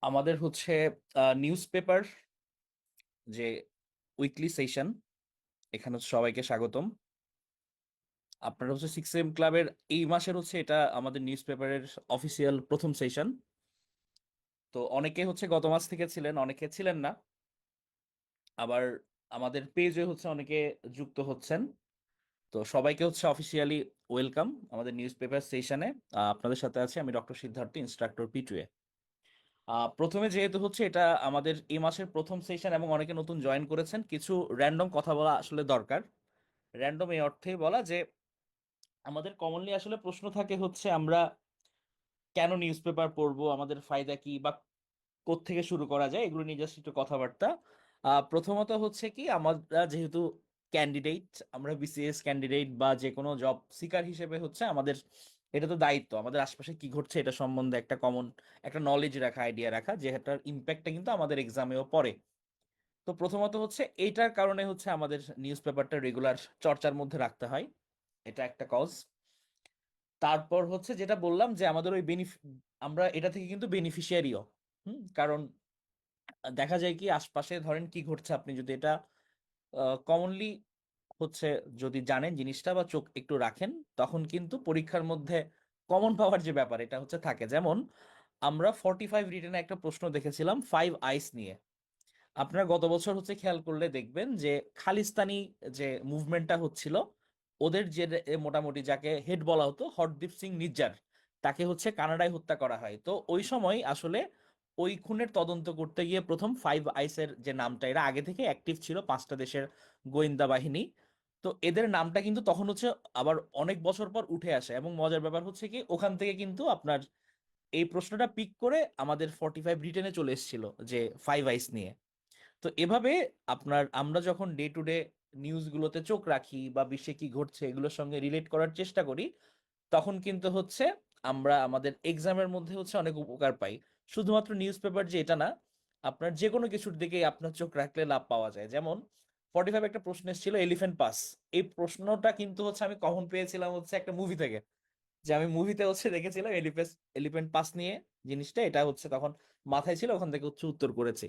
আমাদের হচ্ছে news paper যে উইকলি সেশন, এখানে হচ্ছে সবাইকে স্বাগতম। আপনারা হচ্ছে 6 AM ক্লাবের এই মাসের হচ্ছে এটা আমাদের নিউজ পেপারের অফিসিয়াল প্রথম সেশন। তো অনেকে হচ্ছে গত মাস থেকে ছিলেন, অনেকে ছিলেন না। আবার আমাদের পেজে হচ্ছে অনেকে যুক্ত হচ্ছেন। তো সবাইকে হচ্ছে অফিসিয়ালি ওয়েলকাম আমাদের নিউজ পেপার সেশনে। আপনাদের সাথে আছে আমি ডক্টর সিদ্ধার্থ, ইনস্ট্রাক্টর P2A। প্রথমে যেহেতু হচ্ছে এটা আমাদের এই মাসের প্রথম সেশন এবং অনেকে নতুন জয়েন করেছেন, কিছু র্যান্ডম কথা বলা আসলে দরকার। র্যান্ডম এই অর্থেই বলা যে আমাদের কমনলি আসলে প্রশ্ন থাকে হচ্ছে আমরা কেন নিউজ পেপার পড়বো, আমাদের ফায়দা কি, বা কোত্থেকে শুরু করা যায়, এগুলো নিয়ে জাস্ট একটু কথাবার্তা। প্রথমত হচ্ছে কি, আমরা যেহেতু ক্যান্ডিডেট, আমরা বিসিএস ক্যান্ডিডেট বা যে কোনো জব সিকার হিসেবে হচ্ছে আমাদের এটা তো দায়িত্ব আমাদের আশপাশে কি ঘটছে এটা সম্বন্ধে একটা কমন একটা নলেজ রাখা, আইডিয়া রাখা, যেটার ইম্প্যাক্টটা কিন্তু আমাদের এক্সামেও পড়ে। তো প্রথমত হচ্ছে এইটার কারণে হচ্ছে আমাদের নিউজ পেপারটা রেগুলার চর্চার মধ্যে রাখতে হয়, এটা একটা কজ। তারপর হচ্ছে যেটা বললাম যে আমাদের ওই আমরা এটা থেকে কিন্তু বেনিফিশিয়ারিও। কারণ দেখা যায় কি আশপাশে ধরেন কি ঘটছে, আপনি যদি এটা কমনলি হচ্ছে যদি জানেন জিনিসটা বা চোখ একটু রাখেন, তখন কিন্তু পরীক্ষার মধ্যে কমন পাওয়ার যে ব্যাপার এটা হচ্ছে থাকে। যেমন আমরা 45 রিটেনে একটা প্রশ্ন দেখেছিলাম 5 আইস নিয়ে। আপনারা গত বছর হচ্ছে খেয়াল করলে দেখবেন যে খালিস্তানি যে মুভমেন্টটা হচ্ছিল, ওদের যে মোটামুটি যাকে হেড বলা হতো হরদীপ সিং নিজ্জার, তাকে হচ্ছে কানাডায় হত্যা করা হয়। তো ওই সময় আসলে ওই খুনের তদন্ত করতে গিয়ে প্রথম 5 আইসের যে নামটা, এরা আগে থেকে অ্যাক্টিভ ছিল 5টা দেশের গোয়েন্দা বাহিনী। তো এদের নামটা কিন্তু তখন হচ্ছে আবার অনেক বছর পর উঠে আসে, এবং মজার ব্যাপার হচ্ছে কি ওখান থেকে কিন্তু আপনার এই প্রশ্নটা পিক করে আমাদের 45 রিটেনে চলে এসেছিল যে 5 আইস নিয়ে। তো এভাবে আমরা যখন ডে টু ডে নিউজগুলোতে চোখ রাখি বা বিশ্বে কি ঘটছে এগুলোর সঙ্গে রিলেট করার চেষ্টা করি, তখন কিন্তু হচ্ছে আমরা আমাদের এক্সামের মধ্যে হচ্ছে অনেক উপকার পাই। শুধুমাত্র নিউজ পেপার যে এটা না, আপনার যে কোনো কিছুর দিকে আপনার চোখ রাখলে লাভ পাওয়া যায়। যেমন 45 একটা প্রশ্ন এসেছিল এলিফ্যান্ট পাস। এই প্রশ্নটা কিন্তু হচ্ছে আমি কখন পেয়েছিলাম হচ্ছে একটা মুভি থেকে, যে আমি মুভিতে হচ্ছে দেখেছিলাম এলিফ্যান্ট পাস নিয়ে জিনিসটা, এটা হচ্ছে তখন মাথায় ছিল, ওখান থেকে হচ্ছে উত্তর করেছি।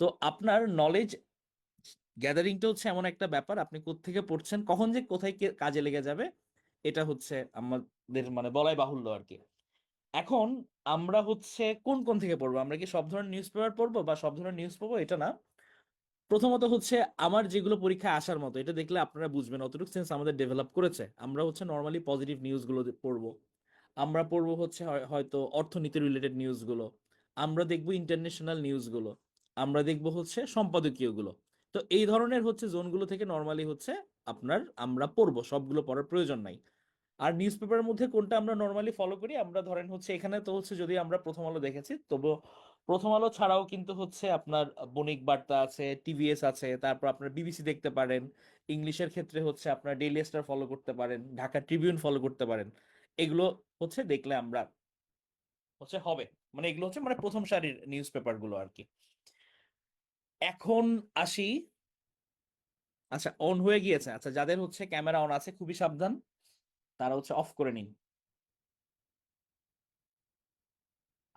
তো আপনার নলেজ গ্যাদারিংটা হচ্ছে এমন একটা ব্যাপার, আপনি কোত্থেকে পড়ছেন কখন যে কোথায় কাজে লেগে যাবে, এটা হচ্ছে আমাদের মানে বলাই বাহুল্য আর কি। এখন আমরা হচ্ছে কোন কোন থেকে পড়বো, আমরা কি সব ধরনের নিউজ পেপার পড়বো বা সব ধরনের নিউজ পড়বো, এটা না। প্রথমত হচ্ছে আমার যেগুলো পরীক্ষায় আসার মতো, এটা দেখলে আপনারা বুঝবেন অতটুকু সেন্স আমাদের ডেভেলপ করেছে। আমরা হচ্ছে নর্মালি পজিটিভ নিউজগুলো পড়বো। আমরা পড়বো হচ্ছে হয়তো অর্থনীতি রিলেটেড নিউজগুলো। আমরা দেখবো ইন্টারন্যাশনাল নিউজগুলো। আমরা দেখবো হচ্ছে সম্পাদকীয়গুলো। তো এই ধরনের হচ্ছে জোনগুলো থেকে নর্মালি হচ্ছে আমরা পড়বো, সবগুলো পড়ার প্রয়োজন নাই। আর নিউজ পেপারের মধ্যে কোনটা আমরা নর্মালি ফলো করি, আমরা ধরেন হচ্ছে এখানে তো হচ্ছে যদি আমরা প্রথম আলো দেখেছি, তবু প্রথম আলো ছাড়াও কিন্তু হচ্ছে আপনার বণিক বার্তা আছে, টিভিএস আছে, তারপর আপনার বিবিসি দেখতে পারেন। ইংলিশের ক্ষেত্রে হচ্ছে আপনার ডেইলি স্টার ফলো করতে পারেন, ঢাকা ট্রিবিউন ফলো করতে পারেন। এগুলো হচ্ছে দেখলে আমরা হচ্ছে হবে, মানে এগুলো হচ্ছে মানে প্রথম সারির নিউজ পেপার গুলো আর কি। এখন আসি, আচ্ছা অন হয়ে গিয়েছে, আচ্ছা যাদের হচ্ছে ক্যামেরা অন আছে খুবই সাবধান, তারা হচ্ছে অফ করে নিন।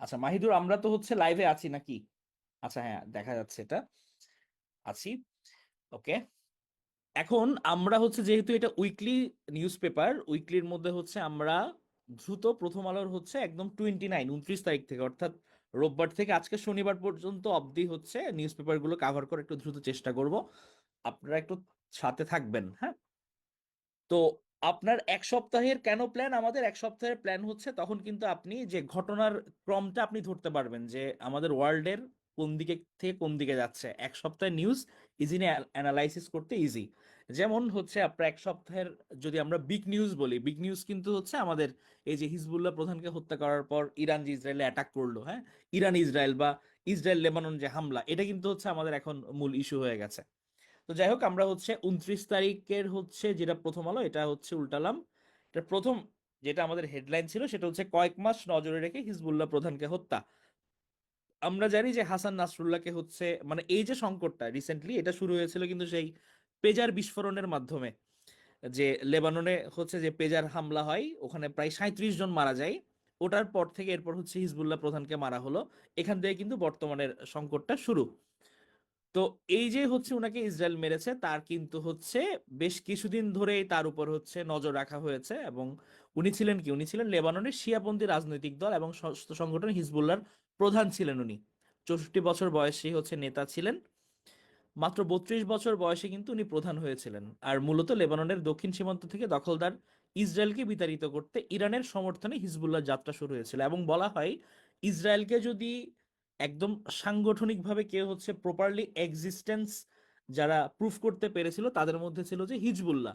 আচ্ছা মাহিদুর, আমরা তো হচ্ছে লাইভে আছি নাকি? আচ্ছা হ্যাঁ, দেখা যাচ্ছে এটা, আছি। ওকে। এখন আমরা হচ্ছে যেহেতু এটা উইকলি নিউজ পেপার, উইকলির মধ্যে হচ্ছে আমরা দ্রুত প্রথম আলোর হচ্ছে একদম 29 তারিখ থেকে, অর্থাৎ রোববার থেকে আজকে শনিবার পর্যন্ত অবধি হচ্ছে নিউজ পেপার গুলো কাভার করে একটু দ্রুত চেষ্টা করব। আপনারা একটু সাথে থাকবেন, হ্যাঁ। তো আপনার এক সপ্তাহের কেন প্ল্যান, আমাদের এক সপ্তাহের প্ল্যান হচ্ছে তখন কিন্তু আপনি যে ঘটনার ক্রমটা আপনি ধরতে পারবেন যে আমাদের ওয়ার্ল্ডের কোন দিকে থেকে কোন দিকে যাচ্ছে, এক সপ্তাহের নিউজ ইজিলি অ্যানালাইসিস করতে ইজি। যেমন হচ্ছে আপনার এক সপ্তাহের যদি আমরা বিগ নিউজ বলি, বিগ নিউজ কিন্তু হচ্ছে আমাদের এই যে হিজবুল্লাহ প্রধানকে হত্যা করার পর ইরান যে ইসরায়েলে অ্যাটাক করলো, হ্যাঁ, ইরান ইসরায়েল বা ইসরায়েল লেবানন যে হামলা, এটা কিন্তু হচ্ছে আমাদের এখন মূল ইস্যু হয়ে গেছে। তো যাই হোক, আমরা হচ্ছে 29 তারিখের হচ্ছে যেটা প্রথম আলো, এটা হচ্ছে উল্টালাম। এটা প্রথম যেটা আমাদের হেডলাইন ছিল সেটা হচ্ছে কয়েক মাস নজরে রেখে হিজবুল্লাহ প্রধানকে হত্যা। আমরা জানি যে হাসান নাসরুল্লাহকে হচ্ছে মানে এই যে সংকটটা রিসেন্টলি এটা শুরু হয়েছিল কিন্তু সেই পেজার বিস্ফোরণের মাধ্যমে, যে লেবাননে হচ্ছে যে পেজার হামলা হয়, ওখানে প্রায় 37 জন মারা যায়। ওটার পর থেকে এরপর হচ্ছে হিজবুল্লাহ প্রধানকে মারা হলো। এখান থেকে কিন্তু বর্তমানের সংকটটা শুরু। তো এই যে হচ্ছে উনাকে ইসরায়েল মেরেছে, তার কিন্তু হচ্ছে বেশ কিছুদিন ধরেই তার উপর হচ্ছে নজর রাখা হয়েছে। এবং উনি ছিলেন কি, উনি ছিলেন লেবাননের শিয়াপন্থী রাজনৈতিক দল এবং সশস্ত্র সংগঠন হিজবুল্লাহর প্রধান ছিলেন উনি। 64 বছর বয়সী হচ্ছে নেতা ছিলেন। মাত্র 32 বছর বয়সে কিন্তু উনি প্রধান হয়েছিলেন। আর মূলত লেবাননের দক্ষিণ সীমান্ত থেকে দখলদার ইসরায়েলকে বিতাড়িত করতে ইরানের সমর্থনে হিজবুল্লাহ যাত্রা শুরু হয়েছিল। এবং বলা হয় ইসরায়েলকে যদি একদম সাংগঠনিকভাবে কেউ হচ্ছে প্রপারলি এক্সিস্টেন্স যারা প্রুফ করতে পেরেছিল, তাদের মধ্যে ছিল যে হিজবুল্লাহ।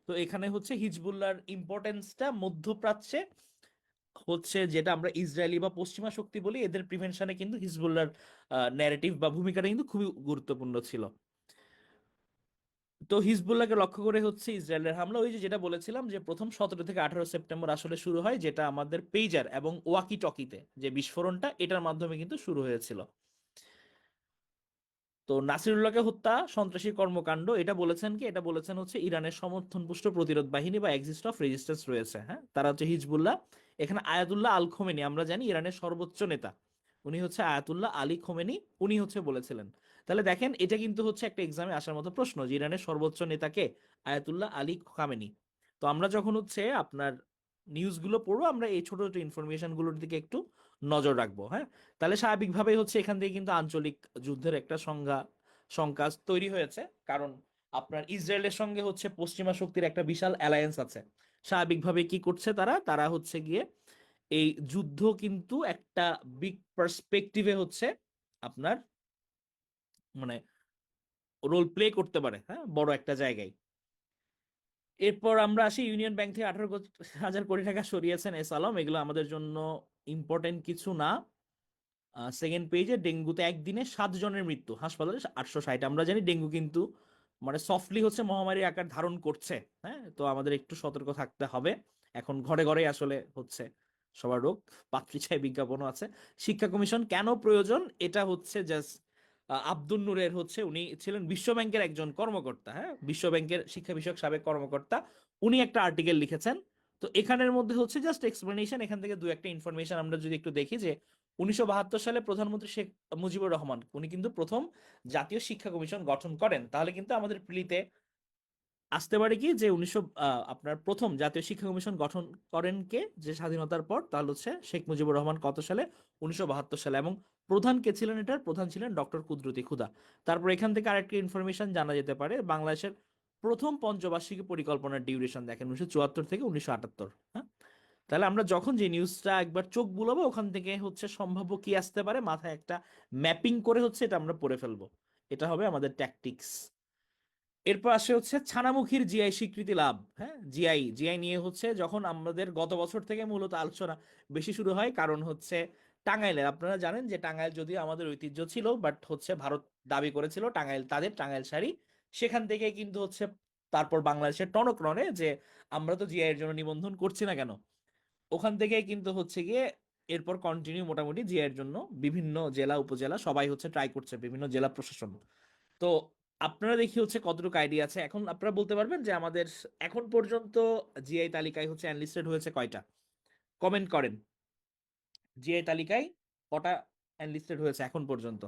তো এখানে হচ্ছে হিজবুল্লাহর ইম্পর্টেন্সটা মধ্যপ্রাচ্যে হচ্ছে, যেটা আমরা ইসরায়েলি বা পশ্চিমা শক্তি বলি, এদের প্রিভেনশনে কিন্তু হিজবুল্লাহর ন্যারেটিভ বা ভূমিকাটা কিন্তু খুবই গুরুত্বপূর্ণ ছিল। তো হিজবুল্লাহকে লক্ষ্য করে হচ্ছে ইসরায়েলের হামলা। ওই যে যেটা বলেছিলাম যে প্রথম 17 থেকে 18 সেপ্টেম্বর আসলে শুরু হয়, যেটা আমাদের পেজার এবং ওয়াকি টকিতে যে বিস্ফোরণটা, এটার মাধ্যমে কিন্তু শুরু হয়েছিল। তো নাসিরুল্লাহকে হত্যা সন্ত্রাসী কর্মকাণ্ড, এটা বলেছেন কি, এটা বলেছেন হচ্ছে ইরানের সমর্থনপুষ্ট প্রতিরোধ বাহিনী বা এক্সিস্ট অফ রেজিস্ট্যান্স রয়েছে, হ্যাঁ, তারা হচ্ছে হিজবুল্লাহ। এখানে আয়াতুল্লাহ আল খোমেনি, আমরা জানি ইরানের সর্বোচ্চ নেতা, উনি হচ্ছে আয়াতুল্লাহ আলী খোমেনি, উনি হচ্ছে বলেছিলেন। তাহলে দেখেন এটা কিন্তু হচ্ছে একটা এক্সামে আসার মতো প্রশ্ন যে ইরানের সর্বোচ্চ নেতাকে, আয়াতুল্লাহ আলী খামেনি। তো আমরা যখন হচ্ছে আপনার নিউজগুলো পড়বো, আমরা এই ছোট ছোট ইনফরমেশন গুলোর দিকে একটু নজর রাখবো, হ্যাঁ। তাহলে স্বাভাবিকভাবেই হচ্ছে এখান থেকে কিন্তু আঞ্চলিক যুদ্ধের একটা শঙ্কা তৈরি হয়েছে। কারণ আপনার ইসরায়েলের সঙ্গে হচ্ছে পশ্চিমা শক্তির একটা বিশাল অ্যালায়েন্স আছে। স্বাভাবিকভাবে কি করছে তারা, তারা হচ্ছে গিয়ে এই যুদ্ধ কিন্তু একটা বিগ পার্সপেক্টিভে হচ্ছে আপনার মানে রোল প্লে করতে পারে, হ্যাঁ, বড় একটা জায়গায়। এরপর আমরা আসি ইউনিয়ন ব্যাংক থেকে 18,000 কোটি টাকা সরিয়েছেন এস আলম, এগুলো আমাদের জন্য ইম্পর্টেন্ট কিছু না। সেকেন্ড পেজে ডেঙ্গুতে একদিনে 7 জনের মৃত্যু, হাসপাতালে 860। আমরা জানি ডেঙ্গু কিন্তু মানে সফটলি হচ্ছে মহামারী আকার ধারণ করছে, হ্যাঁ, তো আমাদের একটু সতর্ক থাকতে হবে। এখন ঘরে ঘরে আসলে হচ্ছে সবার রোগ, পাত্রী বিজ্ঞাপনও আছে। শিক্ষা কমিশন কেন প্রয়োজন, এটা হচ্ছে জাস্ট আব্দুল নূরের হচ্ছে, উনি ছিলেন বিশ্ব ব্যাংকের একজন কর্মকর্তা, হ্যাঁ, বিশ্ব ব্যাংকের শিক্ষা বিষয়ক সাবেক কর্মকর্তা, উনি একটা আর্টিকেল লিখেছেন। তো এখানের মধ্যে হচ্ছে জাস্ট এক্সপ্লেনেশন, এখান থেকে দু একটা ইনফরমেশন আমরা যদি একটু দেখি যে 1972 সালে প্রধানমন্ত্রী শেখ মুজিবুর রহমান উনি কিন্তু প্রথম জাতীয় শিক্ষা কমিশন গঠন করেন। তাহলে কিন্তু আমাদের প্রিলিতে আসতে পারে কি যে আপনার প্রথম জাতীয় শিক্ষা কমিশন গঠন করেন কে, যে স্বাধীনতার পর, তাহলে হচ্ছে শেখ মুজিবুর রহমান কত সালে, 1972 সালে। এবং প্রধান কে ছিলেন এটার, প্রধান ছিলেন ডক্টর কুদরতি খুদা। তারপর এখান থেকে আরেকটি ইনফরমেশন জানা যেতে পারে, বাংলাদেশের প্রথম পঞ্চবার্ষিকী পরিকল্পনার ডিউরেশন দেখেন 1974 থেকে 1978, হ্যাঁ। তাহলে আমরা যখন যে নিউজটা একবার চোখ বুলাবো, ওখান থেকে হচ্ছে সম্ভাব্য কি আসতে পারে মাথায় একটা ম্যাপিং করে হচ্ছে এটা আমরা পড়ে ফেলবো। এটা হবে আমাদের ট্যাকটিক্স। এরপর আসে হচ্ছে ছানামুখীর জিআই স্বীকৃতি লাভ, হ্যাঁ, জিআই জিআই নিয়ে হচ্ছে যখন আমাদের গত বছর থেকে মূলত আলোচনা বেশি শুরু হয়, কারণ হচ্ছে টাঙ্গাইলের, আপনারা জানেন যে টাঙ্গাইল যদিও আমাদের ঐতিহ্য ছিল, বাট হচ্ছে ভারত দাবি করেছিল টাঙ্গাইল তাদের, টাঙ্গাইল শাড়ি, সেখান থেকে কিন্তু হচ্ছে তারপর বাংলাদেশের টনক নড়ে যে আমরা তো জিআই এর জন্য নিবন্ধন করছি না কেন। ওখান থেকে কিন্তু হচ্ছে গিয়ে এরপর কন্টিনিউ মোটামুটি জিআই এর জন্য বিভিন্ন জেলা উপজেলা সবাই হচ্ছে ট্রাই করছে, বিভিন্ন জেলা প্রশাসন। তো আপনারা দেখি হচ্ছে কতটুকু আইডিয়া আছে, এখন আপনারা বলতে পারবেন যে আমাদের এখন পর্যন্ত জিআই তালিকায় হচ্ছে এনলিস্টেড হয়েছে কয়টা, কমেন্ট করেন। জিআই তালিকায় কটা এনলিস্টেড হয়েছে এখন পর্যন্ত?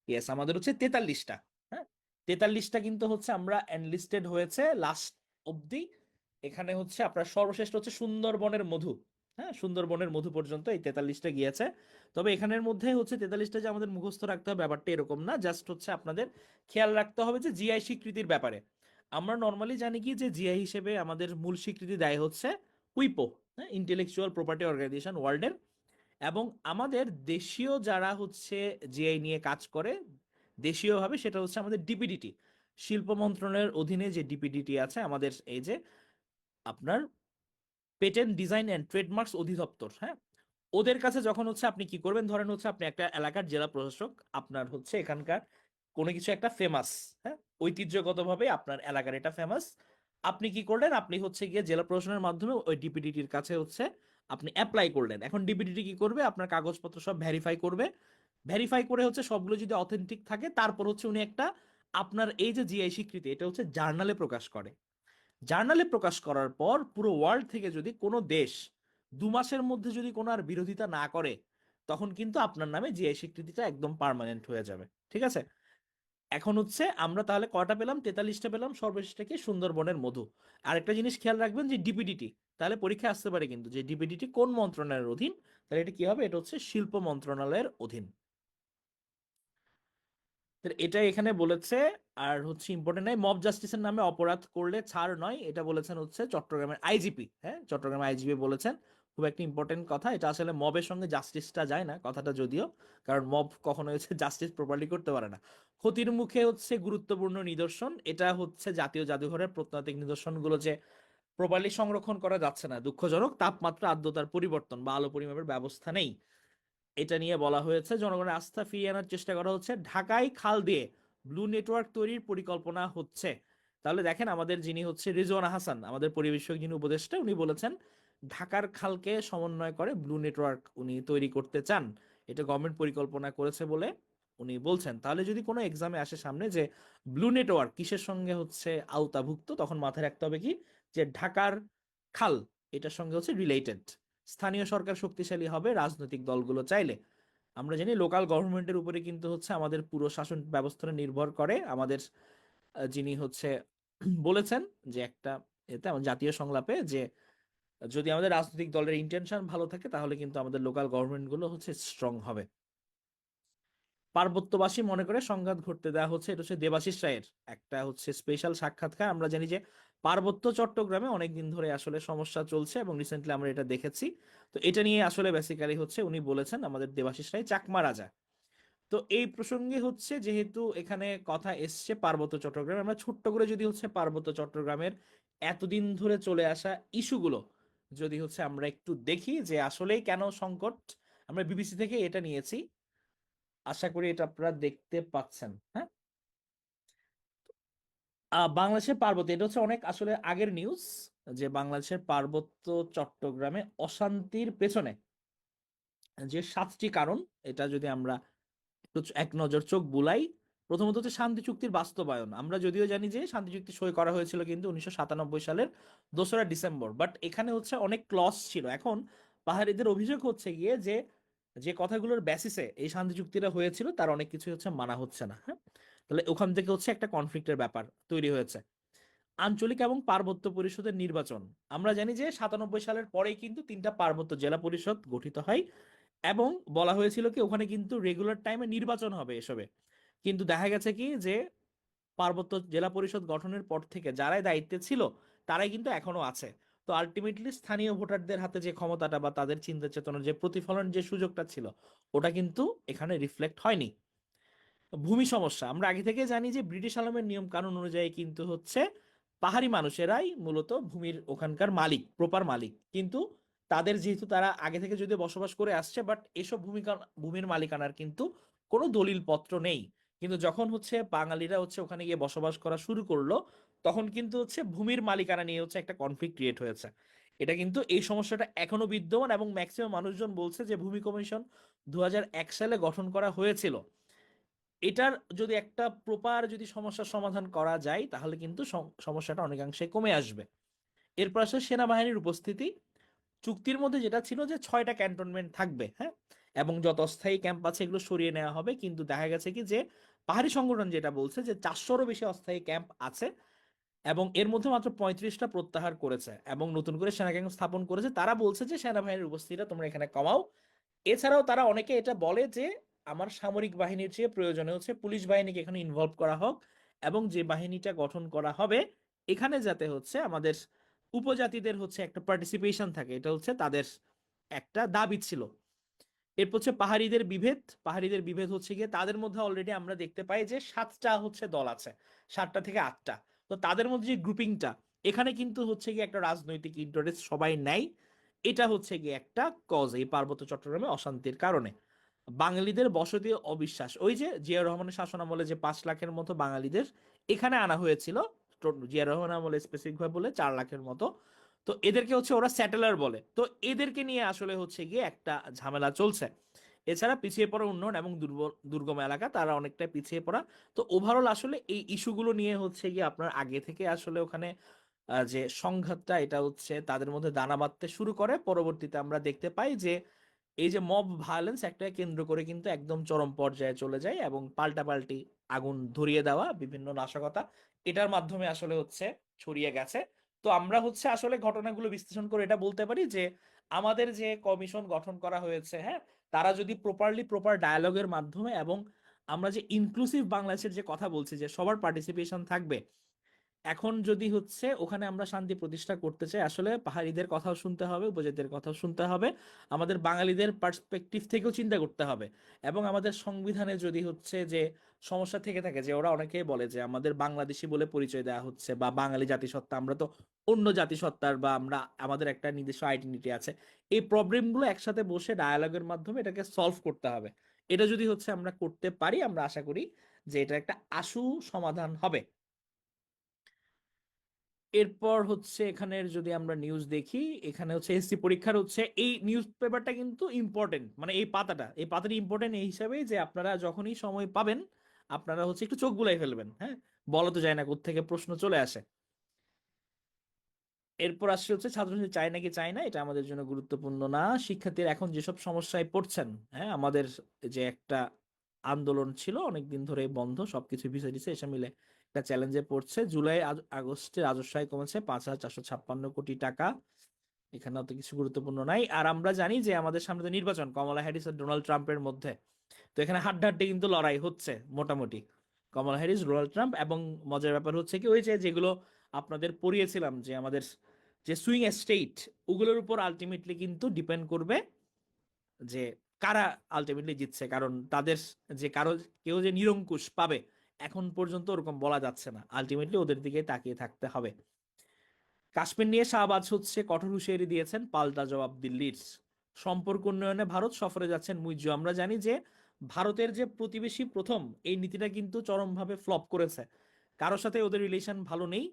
ইয়েস, আমাদের হচ্ছে 43টা। হ্যাঁ, 43টা কিন্তু হচ্ছে আমরা এনলিস্টেড হয়েছে লাস্ট অব্দি। এখানে হচ্ছে আপনার সর্বশ্রেষ্ঠ হচ্ছে সুন্দরবনের মধু, হ্যাঁ, সুন্দরবনের মধু পর্যন্ত এই 43টা গিয়েছে। তবে এখানের মধ্যে হচ্ছে 43টা যে আমাদের মুখস্থ রাখতে হবে ব্যাপারটা এরকম না, জাস্ট হচ্ছে আপনাদের খেয়াল রাখতে হবে যে জিআই স্বীকৃতির ব্যাপারে আমরা নর্মালি জানি কি যে জিআই হিসেবে আমাদের মূল স্বীকৃতি দেয় হচ্ছে উইপো, হ্যাঁ, ইন্টেলেকচুয়াল প্রপার্টি অর্গানাইজেশন ওয়ার্ল্ডের। এবং আমাদের দেশীয় যারা হচ্ছে জিআই নিয়ে কাজ করে দেশীয়ভাবে, সেটা হচ্ছে আমাদের ডিপিডিটি, শিল্প মন্ত্রণালয়ের অধীনে যে ডিপিডিটি আছে আমাদের, এই যে আপনার পেটেন্ট ডিজাইন অ্যান্ড ট্রেডমার্কস অধিদপ্তর, হ্যাঁ, ওদের কাছে যখন হচ্ছে আপনি কি করবেন, ধরেন হচ্ছে আপনি একটা এলাকার জেলা প্রশাসক, আপনার হচ্ছে এখানকার কোনো কিছু একটা ফেমাস, হ্যাঁ, ঐতিহ্যগতভাবে আপনার এলাকার এটা ফেমাস, আপনি কি করলেন, আপনি হচ্ছে গিয়ে জেলা প্রশাসনের মাধ্যমে ওই ডিপিডিটির কাছে হচ্ছে আপনি অ্যাপ্লাই করলেন। এখন ডিপিডিটি কি করবে, আপনার কাগজপত্র সব ভেরিফাই করবে, ভেরিফাই করে হচ্ছে সবগুলো যদি অথেন্টিক থাকে, তারপর হচ্ছে উনি একটা আপনার এই যে জিআই স্বীকৃতি, এটা হচ্ছে জার্নালে প্রকাশ করে। জার্নালে প্রকাশ করার পর পুরো ওয়ার্ল্ড থেকে যদি কোনো দেশ 2 মাসের মধ্যে যদি কোনো আর বিরোধিতা না করে, তখন কিন্তু আপনার নামে জিআই স্বীকৃতিটা একদম পার্মানেন্ট হয়ে যাবে। ঠিক আছে? এখন হচ্ছে আমরা তাহলে কয়টা পেলাম? 43টা পেলাম, সর্বশেষটা কি? সুন্দরবনের মধু। আরেকটা জিনিস খেয়াল রাখবেন যে ডিপিডিটি, তাহলে পরীক্ষা আসতে পারে কিন্তু যে ডিপিডিটি কোন মন্ত্রণালয়ের অধীন, তাহলে এটা কি হবে? এটা হচ্ছে শিল্প মন্ত্রণালয়ের অধীন। তো এটা এখানে বলেছে। আর হচ্ছে ইম্পর্টেন্ট নাই, মব জাস্টিসের নামে অপরাধ করলে ছাড় নয়, এটা বলেছেন হচ্ছে চট্টগ্রামের আইজিপি। হ্যাঁ, চট্টগ্রামের আইজিপি বলেছেন। খুব একটা ইম্পর্টেন্ট কথা এটা, আসলে মবের সঙ্গে জাস্টিসটা যায় না কথাটা যদিও, কারণ মব কখনো হচ্ছে জাস্টিস প্রপারলি করতে পারে না। ক্ষতির মুখে হচ্ছে গুরুত্বপূর্ণ নিদর্শন, এটা হচ্ছে জাতীয় জাদুঘরের প্রত্নতাত্ত্বিক নিদর্শনগুলো যে প্রপারলি সংরক্ষণ করা যাচ্ছে না, দুঃখজনক। তাপমাত্রা আর্দ্রতার পরিবর্তন বা আলো পরিমাপের ব্যবস্থা নেই, এটা নিয়ে বলা হয়েছে। জনগণের আস্থা ফিরিয়ে আনার চেষ্টা করা হচ্ছে। ঢাকায় খাল দিয়ে ব্লু নেটওয়ার্ক তৈরির পরিকল্পনা হচ্ছে। তাহলে দেখেন, আমাদের যিনি হচ্ছে রিজওয়ানা হাসান, আমাদের পরিবেশ বিষয়ক যিনি উপদেষ্টা, উনি বলেছেন ঢাকার খালকে সমন্বয় করে ব্লু নেটওয়ার্ক উনি তৈরি করতে চান, এটা গভর্নমেন্ট পরিকল্পনা করেছে বলে উনি বলছেন। তাহলে যদি কোনো এক্সামে আসে সামনে যে ব্লু নেটওয়ার্ক কিসের সঙ্গে হচ্ছে আওতাভুক্ত, তখন মাথায় রাখতে হবে কি, যে ঢাকার খাল এটার সঙ্গে হচ্ছে রিলেটেড। স্থানীয় সরকার শক্তিশালী হবে রাজনৈতিক দলগুলো চাইলে। আমরা জানি লোকাল গভর্নমেন্টের উপরে কিন্তু হচ্ছে আমাদের পুরো শাসন ব্যবস্থাটা নির্ভর করে। আমাদের যিনি হচ্ছে বলেছেন যে একটা এতে আমাদের জাতীয় সংলাপে যে যদি আমাদের রাজনৈতিক দলের ইন্টেনশন ভালো থাকে, তাহলে কিন্তু আমাদের লোকাল গভর্নমেন্ট গুলো হচ্ছে স্ট্রং হবে। পার্বত্যবাসী মনে করে সংঘাত ঘটতে দেওয়া হচ্ছে, এটা হচ্ছে দেবাশিস রায়ের একটা হচ্ছে স্পেশাল সাক্ষাৎকার। আমরা জানি যে পার্বত্য চট্টগ্রামে অনেকদিন ধরে আসলে সমস্যা চলছে এবং রিসেন্টলি আমরা এটা দেখেছি। তো এটা নিয়ে আসলে বেসিক্যালি হচ্ছে উনি বলেছেন, আমাদের দেবাশিস রায় চাকমা রাজা। তো এই প্রসঙ্গে হচ্ছে যেহেতু এখানে কথা এসছে পার্বত্য চট্টগ্রাম, আমরা ছোট্ট করে যদি হচ্ছে পার্বত্য চট্টগ্রামের এতদিন ধরে চলে আসা ইস্যুগুলো যদি হচ্ছে আমরা একটু দেখি যে আসলেই কেন সংকট। আমরা বিবিসি থেকে এটা নিয়েছি, আশা করি এটা আপনারা দেখতে পাচ্ছেন। হ্যাঁ, বাংলাদেশের পার্বত্য, এটা হচ্ছে অনেক আসলে আগের নিউজ, যে বাংলাদেশের পার্বত্য চট্টগ্রামে অশান্তির পেছনে যে 7টি কারণ, এটা যদি আমরা একটু এক নজর চোখ বুলাই। প্রথমত হচ্ছে শান্তি চুক্তির বাস্তবায়ন। আমরা যদিও জানি যে শান্তি চুক্তি সই করা হয়েছিল কিন্তু 1997 সালের 2রা ডিসেম্বর, বাট এখানে হচ্ছে অনেক ক্লজ ছিল। এখন পাহাড়িদের অভিযোগ হচ্ছে গিয়ে যে যে কথাগুলোর বেসিসে এই শান্তি চুক্তিটা হয়েছিল তার অনেক কিছু হচ্ছে মানা হচ্ছে না। হ্যাঁ, তাহলে ওখান থেকে হচ্ছে একটা কনফ্লিক্টের ব্যাপার তৈরি হয়েছে। আঞ্চলিক এবং পার্বত্য পরিষদের নির্বাচন, আমরা জানি যে 97 সালের পরেই কিন্তু 3টা পার্বত্য জেলা পরিষদ গঠিত হয় এবং বলা হয়েছিল কি ওখানে কিন্তু রেগুলার টাইমে নির্বাচন হবে এসবে। কিন্তু দেখা গেছে কি যে পার্বত্য জেলা পরিষদ গঠনের পর থেকে যারাই দায়িত্বে ছিল তারাই কিন্তু এখনো আছে। তো আলটিমেটলি স্থানীয় ভোটারদের হাতে যে ক্ষমতাটা বা তাদের চিন্তা চেতনার যে প্রতিফলন, যে সুযোগটা ছিল, ওটা কিন্তু এখানে রিফ্লেক্ট হয়নি। ভূমি সমস্যা, আমরা আগে থেকে জানি যে ব্রিটিশ আলমের নিয়ম কানুন অনুযায়ী কিন্তু হচ্ছে পাহাড়ি মানুষেরাই মূলত ভূমির ওখানকার মালিক, প্রপার মালিক। কিন্তু তাদের যেহেতু তারা আগে থেকে যদি বসবাস করে আসছে, বাট এসব ভূমির মালিকানার কিন্তু কোনো দলিল পত্র নেই। কিন্তু যখন হচ্ছে বাঙালিরা হচ্ছে ওখানে গিয়ে বসবাস করা শুরু করলো, তখন কিন্তু হচ্ছে ভূমির মালিকানা নিয়ে হচ্ছে একটা কনফ্লিক্ট ক্রিয়েট হয়েছে। এটা কিন্তু এই সমস্যাটা এখনো বিদ্যমান এবং ম্যাক্সিমাম মানুষজন বলছে যে ভূমি কমিশন 2001 সালে গঠন করা হয়েছিল, এটার যদি একটা প্রপার যদি সমস্যার সমাধান করা যায় তাহলে কিন্তু সমস্যাটা অনেকাংশে কমে আসবে। এরপর আসলে সেনাবাহিনীর উপস্থিতি। চুক্তির মধ্যে যেটা ছিল যে 6টা ক্যান্টনমেন্ট থাকবে, হ্যাঁ, এবং যত অস্থায়ী ক্যাম্প আছে এগুলো সরিয়ে নেওয়া হবে। কিন্তু দেখা গেছে কি যে পাহাড়ি সংগঠন যেটা বলছে যে 400-রও বেশি অস্থায়ী ক্যাম্প আছে এবং এর মধ্যে মাত্র 35টা প্রত্যাহার করেছে এবং নতুন করে সেনা ক্যাম্প স্থাপন করেছে। তারা বলছে যে সেনাবাহিনীর উপস্থিতিটা তোমরা এখানে কমাও। এছাড়াও তারা অনেকে এটা বলে যে আমার সামরিক বাহিনীর চেয়ে প্রয়োজনে হচ্ছে পুলিশ বাহিনীকে এখানে ইনভলভ করা হোক এবং যে বাহিনীটা গঠন করা হবে এখানে যাতে হচ্ছে আমাদের উপজাতিদের হচ্ছে একটা পার্টিসিপেশন থাকে, এটা হচ্ছে তাদের একটা দাবি ছিল। এরপর হচ্ছে পাহাড়িদের বিভেদ। পাহাড়িদের বিভেদ হচ্ছে গিয়ে তাদের মধ্যে অলরেডি আমরা দেখতে পাই যে 7টা হচ্ছে দল আছে, 7টা থেকে 8টা। তো তাদের মধ্যে যে গ্রুপিংটা, এখানে কিন্তু হচ্ছে গিয়ে একটা রাজনৈতিক ইন্টারেস্ট সবাই নেয়। এটা হচ্ছে গিয়ে একটা কজ এই পার্বত্য চট্টগ্রামে অশান্তির কারণে। বাঙালিদের বসতি অবিশ্বাস, ওই যে জিয়া রহমানের শাসন আমলে যে 5 লাখের মতো বাঙালিদের এখানে আনা হয়েছিল, জিয়া রহমান আমলে স্পেসিফিক ভাবে বলে 4 লাখের মতো। তো এদেরকে হচ্ছে ওরা স্যাটেলার বলে, তো এদেরকে নিয়ে আসলে হচ্ছে গিয়ে একটা ঝামেলা চলছে। এছাড়া পিছিয়ে পড়া উন্নয়ন এবং দুর্বল দুর্গম এলাকা, তারা অনেকটা পিছিয়ে পড়া। তো ওভারঅল আসলে এই ইস্যুগুলো নিয়ে হচ্ছে গিয়ে আপনার আগে থেকে আসলে ওখানে যে সংঘাতটা এটা হচ্ছে তাদের মধ্যে দানা বাঁধতে শুরু করে। পরবর্তীতে আমরা দেখতে পাই যে এই যে মব ভায়োলেন্স একটা কেন্দ্র করে কিন্তু একদম চরম পর্যায়ে চলে যায়, এবং পাল্টাপাল্টি আগুন ধরিয়ে দেওয়া বিভিন্ন নাশকতা এটার মাধ্যমে আসলে হচ্ছে ছড়িয়ে গেছে। তো আমরা হচ্ছে আসলে ঘটনাগুলো বিশ্লেষণ করে এটা বলতে পারি যে আমাদের যে কমিশন গঠন করা হয়েছে, হ্যাঁ, তারা যদি প্রপার ডায়ালগের মাধ্যমে, এবং আমরা যে ইনক্লুসিভ বাংলাদেশের যে কথা বলছি যে সবার পার্টিসিপেশন থাকবে, এখন যদি হচ্ছে ওখানে আমরা শান্তি প্রতিষ্ঠা করতে চাই, আসলে পাহাড়িদের কথাও শুনতে হবে, উপজাতিদের কথাও শুনতে হবে, আমাদের বাঙালিদের পার্সপেক্টিভ থেকেও চিন্তা করতে হবে। এবং আমাদের সংবিধানে যদি হচ্ছে যে সমস্যা থেকে থাকে, যে ওরা অনেকেই বলে যে আমাদের বাংলাদেশি বলে পরিচয় দেওয়া হচ্ছে বা বাঙালি জাতিসত্তা, আমরা তো অন্য জাতিসত্তার, বা আমরা আমাদের একটা নিজস্ব আইডেন্টিটি আছে, এই প্রবলেমগুলো একসাথে বসে ডায়ালগের মাধ্যমে এটাকে সলভ করতে হবে। এটা যদি হচ্ছে আমরা করতে পারি, আমরা আশা করি যে এটা একটা আশু সমাধান হবে। এরপর হচ্ছে এখানের যদি আমরা নিউজ দেখি, এখানে হচ্ছে এসসি পরীক্ষার হচ্ছে এই নিউজ পেপারটা কিন্তু ইম্পর্টেন্ট, মানে এই পাতাটা ইম্পর্টেন্ট এই হিসাবে যে আপনারা যখনই সময় পাবেন আপনারা হচ্ছে একটু চোখ বুলাই ফেলবেন, হ্যাঁ, বলা তো যায় না কোত্থেকে প্রশ্ন চলে আসে। এরপর আসছে হচ্ছে ছাত্রছাত্রী চায় নাকি চায় না, এটা আমাদের জন্য গুরুত্বপূর্ণ না। শিক্ষার্থীরা এখন যেসব সমস্যায় পড়ছেন, হ্যাঁ, আমাদের যে একটা আন্দোলন ছিল অনেকদিন ধরে বন্ধ, সবকিছু ভিসা টিসা এসব মিলে একটা চ্যালেঞ্জে পড়ছে। জুলাই আগস্টে রাজস্ব আয় কমেছে 5,456 কোটি টাকা। এখানে অত কিছু গুরুত্বপূর্ণ নাই। আর আমরা জানি যে আমাদের সামনে তো নির্বাচন, কমলা হ্যারিস আর ডোনাল্ড ট্রাম্পের মধ্যে। তো এখানে হাড্ডাহাড্ডি কিন্তু লড়াই হচ্ছে মোটামুটি, কমলা হ্যারিস, ডোনাল্ড ট্রাম্প। এবং মজার ব্যাপার হচ্ছে কি, ওই যে যেগুলো আপনাদের পড়িয়েছিলাম যে আমাদের যে সুইং স্টেট, ওগুলোর উপর আলটিমেটলি কিন্তু ডিপেন্ড করবে যে কারা আলটিমেটলি জিতছে। কারণ তাদের যে কেউ যে নিরঙ্কুশ পাবে এখন পর্যন্ত ওরকম বলা যাচ্ছে না, আলটিমেটলি ওদের দিকে তাকিয়ে থাকতে হবে। কাশ্মীর নিয়ে শাহবাজ হচ্ছে কঠোর হুঁশিয়ারি দিয়েছেন, পাল্টা জবাব দিল্লির। সম্পর্ক উন্নয়নে ভারত সফরে যাচ্ছেন মুইজ্জু। আমরা জানি যে ভারতের যে প্রতিবেশী প্রথম, এই নীতিটা কিন্তু চরমভাবে ফ্লপ করেছে, কারোর সাথে ওদের রিলেশন ভালো নেই।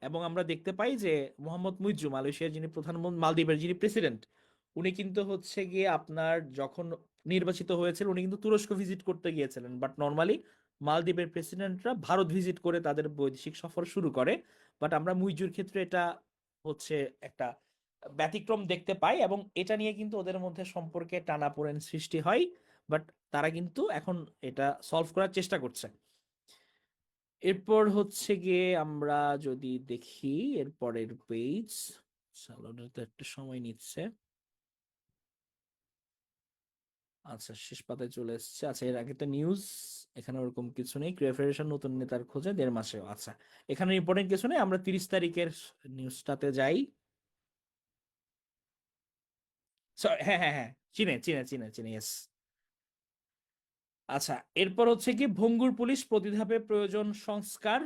এবং আমরা দেখতে পাই যে মোহাম্মদ মুইজ্জু, মালয়েশিয়ার যিনি প্রধানমন্ত্রী, মালদ্বীপের যিনি প্রেসিডেন্ট, উনি কিন্তু হচ্ছে গিয়ে আপনার যখন নির্বাচিত হয়েছিল উনি কিন্তু তুরস্ক ভিজিট করতে গিয়েছিলেন, বাট নর্মালি মালদ্বীপের প্রেসিডেন্টরা ভারত ভিজিট করে তাদের বৈদেশিক সফর শুরু করে। বাট আমরা মুইজুর ক্ষেত্রে এটা হচ্ছে একটা ব্যতিক্রম দেখতে পাই, এবং এটা নিয়ে কিন্তু ওদের মধ্যে সম্পর্কে টানাপোড়েন সৃষ্টি হয়। বাট তারা কিন্তু এখন এটা সলভ করার চেষ্টা করছে। এরপর হচ্ছে গিয়ে আমরা যদি দেখি এরপরের পেজ, তো একটু সময় নিচ্ছে। আচ্ছা, শেষ পাতায় চলে এসেছে। আচ্ছা, এর আগে তো নিউজ, এখানে ওরকম কিছু নেই। ক্রিয়া ফেডারেশন নতুন নেতার খোঁজে 1.5 মাসেও। আচ্ছা, এখানে ইম্পর্টেন্ট কিছু নেই, আমরা 30 তারিখের নিউজটাতে যাই। হ্যাঁ হ্যাঁ হ্যাঁ, চিনে চিনে চিনে চিনে, ইয়েস। আচ্ছা, এরপর হচ্ছে কি ভঙ্গুর পুলিশ প্রতিধাপে প্রয়োজন সংস্কার।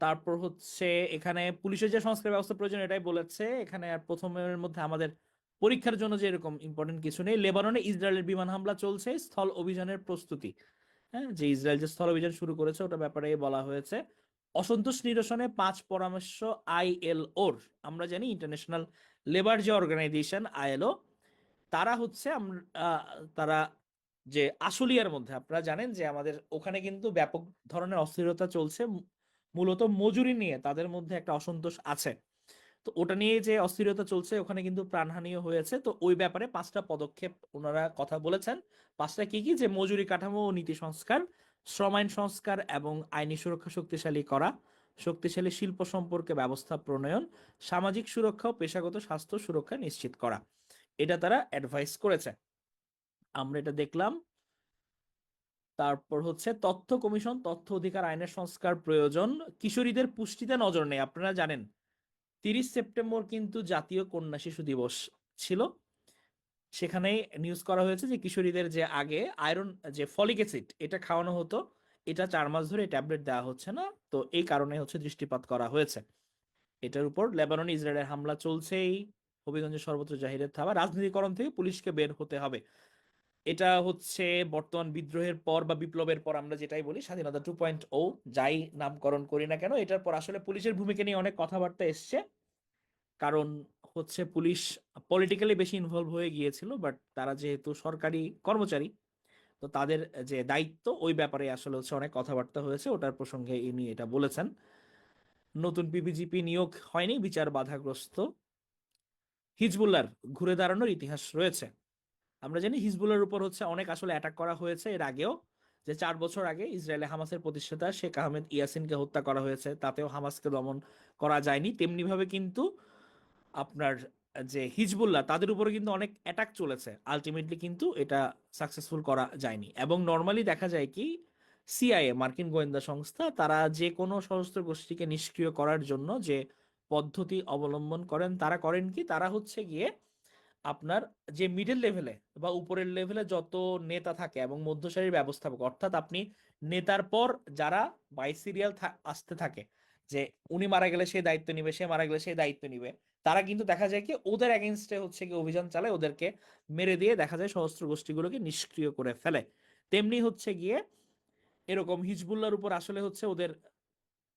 তারপর হচ্ছে এখানে পুলিশের যে সংস্কার ব্যবস্থা প্রয়োজন এটাই বলেছে এখানে। আর প্রথমের মধ্যে আমাদের পরীক্ষার জন্য যে এরকম ইম্পর্টেন্ট কিছু নেই। লেবাননে ইসরায়েলের বিমান হামলা চলছে, স্থল অভিযানের প্রস্তুতি। হ্যাঁ, যে ইসরায়েল যে স্থল অভিযান শুরু করেছে ওটা ব্যাপারে বলা হয়েছে। অসন্তোষ নিরসনে 5 পরামর্শ আইএলওর। আমরা জানি ইন্টারন্যাশনাল লেবার যে অর্গানাইজেশন আইএলও, তারা হচ্ছে তারা যে আশুলিয়ার মধ্যে আপনারা জানেন যে আমাদের ওখানে কিন্তু ব্যাপক ধরনের অস্থিরতা চলছে, মূলত মজুরি নিয়ে তাদের মধ্যে একটা অসন্তোষ আছে। তো ওটা নিয়ে যে অস্থিরতা চলছে ওখানে কিন্তু প্রাণহানিও হয়েছে। তো ওই ব্যাপারে 5টা পদক্ষেপ ওনারা কথা বলেছেন। 5টা কি কি, যে মজুরি কাঠামো ও নীতি সংস্কার, শ্রম আইন সংস্কার এবং আইনি সুরক্ষা শক্তিশালী করা, শক্তিশালী শিল্প সম্পর্কে ব্যবস্থা প্রণয়ন, সামাজিক সুরক্ষা ও পেশাগত স্বাস্থ্য সুরক্ষা নিশ্চিত করা, এটা তারা অ্যাডভাইস করেছে। আমরা এটা দেখলাম। তারপর হচ্ছে তথ্য কমিশন, তথ্য অধিকার আইনের সংস্কার প্রয়োজন। কিশোরীদের পুষ্টিতে নজর নেই। আপনারা জানেন 30 সেপ্টেম্বর কিন্তু জাতীয় কন্যা শিশু দিবস ছিল। সেখানে নিউজ করা হয়েছে যে কিশোরীদের যে আগে আয়রন, যে ফলিক অ্যাসিড এটা খাওয়ানো হতো, এটা 4 মাস ধরে ট্যাবলেট দেওয়া হচ্ছে না। তো এই কারণে হচ্ছে দৃষ্টিপাত করা হয়েছে এটার উপর। লেবানন ইসরায়েলের হামলা চলছেই, হবিগঞ্জে সর্বত্র জাহিরের থাবা, রাজনীতিকরণ থেকে পুলিশকে বের হতে হবে। এটা হচ্ছে বর্তমান বিদ্রোহের পর বা বিপ্লবের পর আমরা যেটাই বলি স্বাধীনতা 2.0, যাই নামকরণ করি না কেন, এটার পর আসলে পুলিশের ভূমিকা নিয়ে অনেক কথাবার্তা এসছে। কারণ হচ্ছে পুলিশ পলিটিক্যালি বেশি ইনভলভ হয়ে গিয়েছিল, বাট তারা যেহেতু সরকারি কর্মচারী, তো তাদের যে দায়িত্ব ওই ব্যাপারে আসলে হচ্ছে অনেক কথাবার্তা হয়েছে, ওটার প্রসঙ্গে ইনি এটা বলেছেন। নতুন পিপিজিপি নিয়োগ হয়নি, বিচার বাধাগ্রস্ত। হিজবুল্লাহর ঘুরে দাঁড়ানোর ইতিহাস রয়েছে। আমরা জানি হিজবুল্লাহর উপর হচ্ছে অনেক আসলে অ্যাটাক করা হয়েছে এর আগেও, যে 4 বছর আগে ইসরায়েলে হামাসের প্রতিষ্ঠাতা শেখ আহমেদ ইয়াসিনকে হত্যা করা হয়েছে, তাতেও হামাসকে দমন করা যায়নি। তেমনি ভাবে কিন্তু আপনার যে হিজবুল্লাহ তাদের উপরে কিন্তু অনেক অ্যাটাক চলেছে, আলটিমেটলি কিন্তু এটা সাকসেসফুল করা যায়নি। এবং নর্মালি দেখা যায় কি, সিআইএ মার্কিন গোয়েন্দা সংস্থা তারা যে কোনো সশস্ত্র গোষ্ঠীকে নিষ্ক্রিয় করার জন্য যে পদ্ধতি অবলম্বন করেন, তারা করেন কি, তারা হচ্ছে গিয়ে আপনার যে মিডল লেভেলে বা উপরের লেভেলে যত নেতা থাকে এবং মধ্যসারির ব্যবস্থাপক, অর্থাৎ আপনি নেতার পর যারা বাই সিরিয়াল আসতে থাকে, যে উনি মারা গেলে সে দায়িত্ব নিবে, সে মারা গেলে সে দায়িত্ব নিবে, তারা কিন্তু দেখা যায় কি ওদের এগেনস্টে হচ্ছে কি অভিযান চালায়, ওদেরকে মেরে দিয়ে দেখা যায় সশস্ত্র গোষ্ঠীগুলোকে নিষ্ক্রিয় করে ফেলে। তেমনি হচ্ছে গিয়ে এরকম হিজবুল্লাহর উপর আসলে হচ্ছে ওদের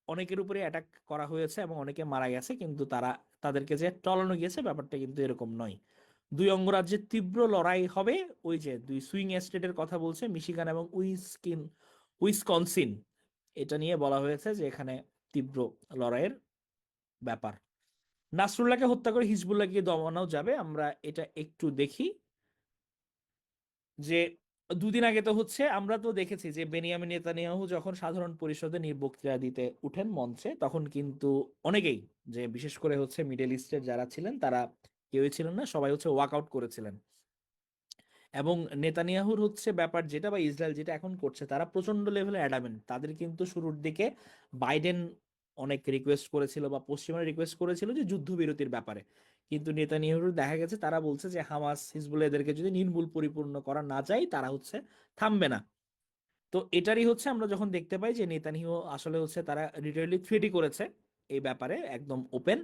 অনেকের উপরে অ্যাটাক করা হয়েছে এবং অনেকে মারা গেছে, কিন্তু তাদেরকে যে টলানো গিয়েছে ব্যাপারটা কিন্তু এরকম নয়। দুই অঙ্গরাজ্যের তীব্র লড়াই হবে, ওই যে দুই সুইং স্টেটের কথা বলছে, মিশিগান এবং উইসকনসিন, এটা নিয়ে বলা হয়েছে যে এখানে তীব্র লড়াইয়ের ব্যাপার। নাসরুল্লাহকে হত্যা করে হিজবুল্লাহকে দমানো যাবে, আমরা এটা একটু দেখি। যে দুদিন আগে তো হচ্ছে আমরা তো দেখেছি যে বেনিয়ামিন নেতানিয়াহু যখন সাধারণ পরিষদে বক্তৃতা দিতে উঠেন মঞ্চে, তখন কিন্তু অনেকেই, যে বিশেষ করে হচ্ছে মিডল ইস্টের যারা ছিলেন তারা কেউই ছিলেন না, সবাই হচ্ছে ওয়াক আউট করেছিলেন। এবং নেতানিয়াহুর হচ্ছে ব্যাপার যেটা, বা ইসরায়েল যেটা এখন করছে, তারা প্রচন্ড লেভেলে অ্যাডামেন্ট। তাদের কিন্তু শুরুর দিকে বাইডেন অনেক রিকোয়েস্ট করেছিল বা পশ্চিমারা রিকোয়েস্ট করেছিল যে যুদ্ধবিরতির ব্যাপারে, কিন্তু নেতানিয়াহুর দেখা গেছে তারা বলছে যে হামাস হিজবুল্লাহ এদেরকে যদি নির্মূল পরিপূর্ণ করা না যায় তারা হচ্ছে থামবে না। তো এটারই হচ্ছে আমরা যখন দেখতে পাই যে নেতানিয়াহু আসলে হচ্ছে তারা রিটায়ারলি থ্রেটই করেছে এই ব্যাপারে একদম ওপেন,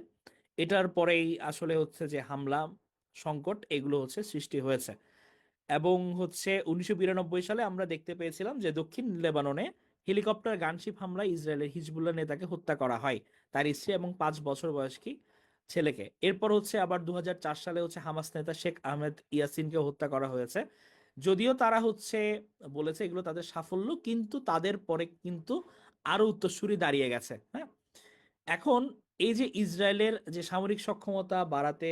এটার পরেই আসলে হচ্ছে যে হামলা সংকট এগুলো হচ্ছে সৃষ্টি হয়েছে। এবং হচ্ছে 1992 সালে আমরা দেখতে পেয়েছিলাম যে দক্ষিণ লেবাননে হেলিকপ্টার গানশিপ হামলায় ইসরায়েলের হিজবুল্লাহ নেতাকে হত্যা করা হয়, তার স্ত্রী এবং 5 বছর বয়স্ক ছেলেকে। এরপর হচ্ছে আবার 2004 সালে হচ্ছে হামাস নেতা শেখ আহমেদ ইয়াসিনকে হত্যা করা হয়েছে। যদিও তারা হচ্ছে বলেছে এগুলো তাদের সাফল্য, কিন্তু তাদের পরে কিন্তু আরো উত্তরসূরি দাঁড়িয়ে গেছে। হ্যাঁ, এখন এই যে ইসরায়েলের যে সামরিক সক্ষমতা বাড়াতে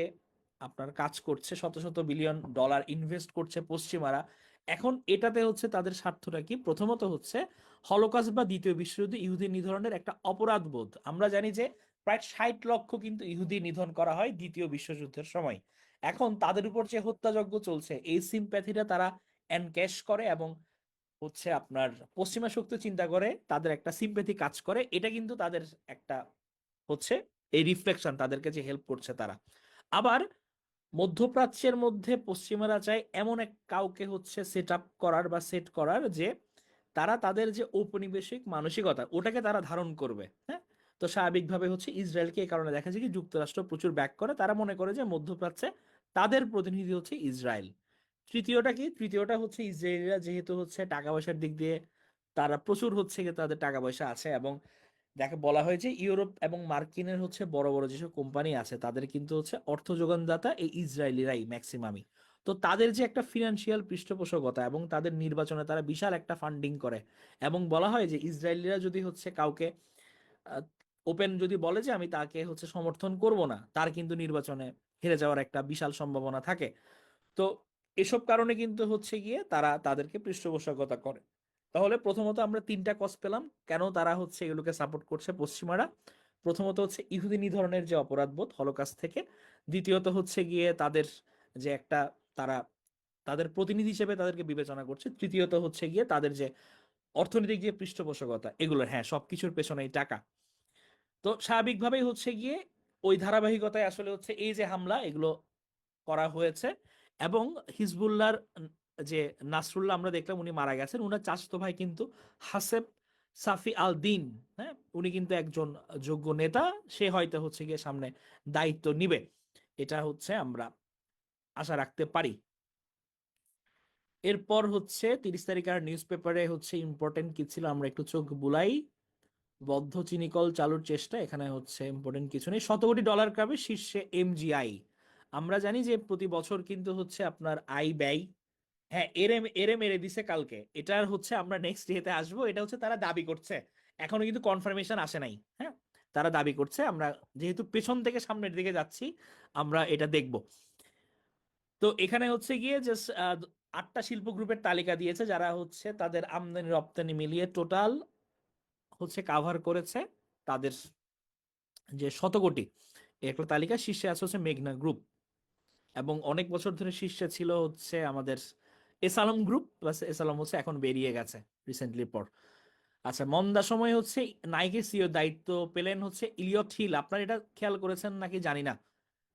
আপনার কাজ করছে, শত শত বিলিয়ন ডলার ইনভেস্ট করছে পশ্চিমারা, এখন এটাতে হচ্ছে তাদের স্বার্থটা কি? প্রথমত হচ্ছে হলোকস্ট বা দ্বিতীয় বিশ্বযুদ্ধ ইহুদি নিধনের একটা অপরাধ বোধ। আমরা জানি যে প্রায় 60 লক্ষ কিন্তু ইহুদি নিধন করা হয় দ্বিতীয় বিশ্বযুদ্ধের সময়। এখন তাদের উপর যে হত্যাযজ্ঞ চলছে, এই সিম্প্যাথিটা তারা এনক্যাশ করে এবং হচ্ছে আপনার পশ্চিমা শক্তি চিন্তা করে তাদের একটা সিম্প্যাথি কাজ করে, এটা কিন্তু তাদের একটা হচ্ছে এই রিফ্লেকশন, তাদেরকে যে হেল্প করছে তারা। আবার মধ্যপ্রাচ্যের মধ্যে পশ্চিমারা চায় এমন এক কাউকে হচ্ছে সেট আপ করার বা সেট করার, যে তারা তাদের যে ঔপনিবেশিক মানসিকতা ওটাকে তারা ধারণ করবে। হ্যাঁ, তো স্বাভাবিকভাবে হচ্ছে ইসরায়েলকে এই কারণে দেখা যায় কি যুক্তরাষ্ট্র প্রচুর ব্যাক করে, তারা মনে করে যে মধ্যপ্রাচ্যে তাদের প্রতিনিধি হচ্ছে ইসরায়েল। তৃতীয়টা কি? তৃতীয়টা হচ্ছে ইসরায়েলিরা যেহেতু হচ্ছে টাকা পয়সার দিক দিয়ে তারা প্রচুর হচ্ছে গিয়ে তাদের টাকা পয়সা আছে, এবং দেখে বলা হয় যে ইউরোপ এবং মার্কিনের হচ্ছে বড় বড় যেসব কোম্পানি আছে তাদের কিন্তু হচ্ছে অর্থ যোগানদাতা এই ইসরায়েলিরাই ম্যাক্সিমামই। তো তাদের যে একটা ফিনান্সিয়াল পৃষ্ঠপোষকতা এবং তাদের নির্বাচনে তারা বিশাল একটা ফান্ডিং করে, এবং বলা হয় যে ইসরায়েলিরা যদি হচ্ছে কাউকে ওপেন যদি বলে যে আমি তাকে হচ্ছে সমর্থন করব না, তার কিন্তু নির্বাচনে হেরে যাওয়ার একটা বিশাল সম্ভাবনা থাকে। তো এসব কারণে কিন্তু হচ্ছে গিয়ে তারা তাদেরকে পৃষ্ঠপোষকতা করে। তাহলে প্রথমত আমরা তিনটা কজ পেলাম কেন তারা হচ্ছে এগুলোকে সাপোর্ট করছে পশ্চিমারা। প্রথমত হচ্ছে ইহুদি নিধনের যে অপরাধবোধ হলোকাস্ট থেকে, দ্বিতীয়ত হচ্ছে গিয়ে তাদের যে একটা তারা তাদের প্রতিনিধি হিসেবে তাদেরকে বিবেচনা করছে, তৃতীয়ত হচ্ছে গিয়ে তাদের যে অর্থনৈতিক যে পৃষ্ঠপোষকতা, এগুলো হ্যাঁ সবকিছুর পেছনেই টাকা। তো স্বাভাবিকভাবেই হচ্ছে গিয়ে ওই ধারাবাহিকতায় আসলে হচ্ছে এই যে হামলা এগুলো করা হয়েছে। এবং হিজবুল্লাহর যে নাসরুল্লাহ আমরা দেখলাম উনি মারা গেছেন, উনার চাচাতো ভাই কিন্তু হাসেব সাফি আল দিন, হ্যাঁ, উনি কিন্তু একজন যোগ্য নেতা, সে হয়তো হচ্ছে গিয়ে সামনে দায়িত্ব নিবে, এটা হচ্ছে আমরা আশা রাখতে পারি। এরপর হচ্ছে 30 তারিখ আর নিউজ পেপারে হচ্ছে ইম্পর্টেন্ট কি ছিল আমরা একটু চোখ বুলাই। বদ্ধ চিনিকল চালুর চেষ্টা, এখানে হচ্ছে ইম্পর্টেন্ট কিছু নেই। $100 কোটি ক্লাবে শীর্ষে এমজিআই। আমরা জানি যে প্রতি বছর কিন্তু হচ্ছে আপনার আয় ব্যয়, হ্যাঁ এরে এরে মেরে দিছে কালকে, এটার হচ্ছে আমরা নেক্সট ডেতে আসবো, এটা হচ্ছে তারা দাবি করছে, এখনো কিন্তু কনফার্মেশন আসে নাই। হ্যাঁ, তারা দাবি করছে। আমরা যেহেতু পেছন থেকে সামনের দিকে যাচ্ছি, আমরা এটা দেখব। তো এখানে হচ্ছে গিয়ে যে 8টা শিল্প গ্রুপের তালিকা দিয়েছে, যারা হচ্ছে তাদের আমদানি রপ্তানি মিলিয়ে টোটাল হচ্ছে কাভার করেছে তাদের যে শতকোটি। একটা তালিকা শীর্ষে আছে হচ্ছে মেঘনা গ্রুপ, এবং অনেক বছর ধরে শীর্ষে ছিল হচ্ছে আমাদের এসালম গ্রুপ, প্লাস এসালম হচ্ছে এখন বেরিয়ে গেছে রিসেন্টলি পর। আচ্ছা, মন্দা সময় হচ্ছে নাইকি সিও দায়িত্ব পেলেন হচ্ছে ইলিয়ট হিল। আপনার এটা খেয়াল করেছেন নাকি জানি না,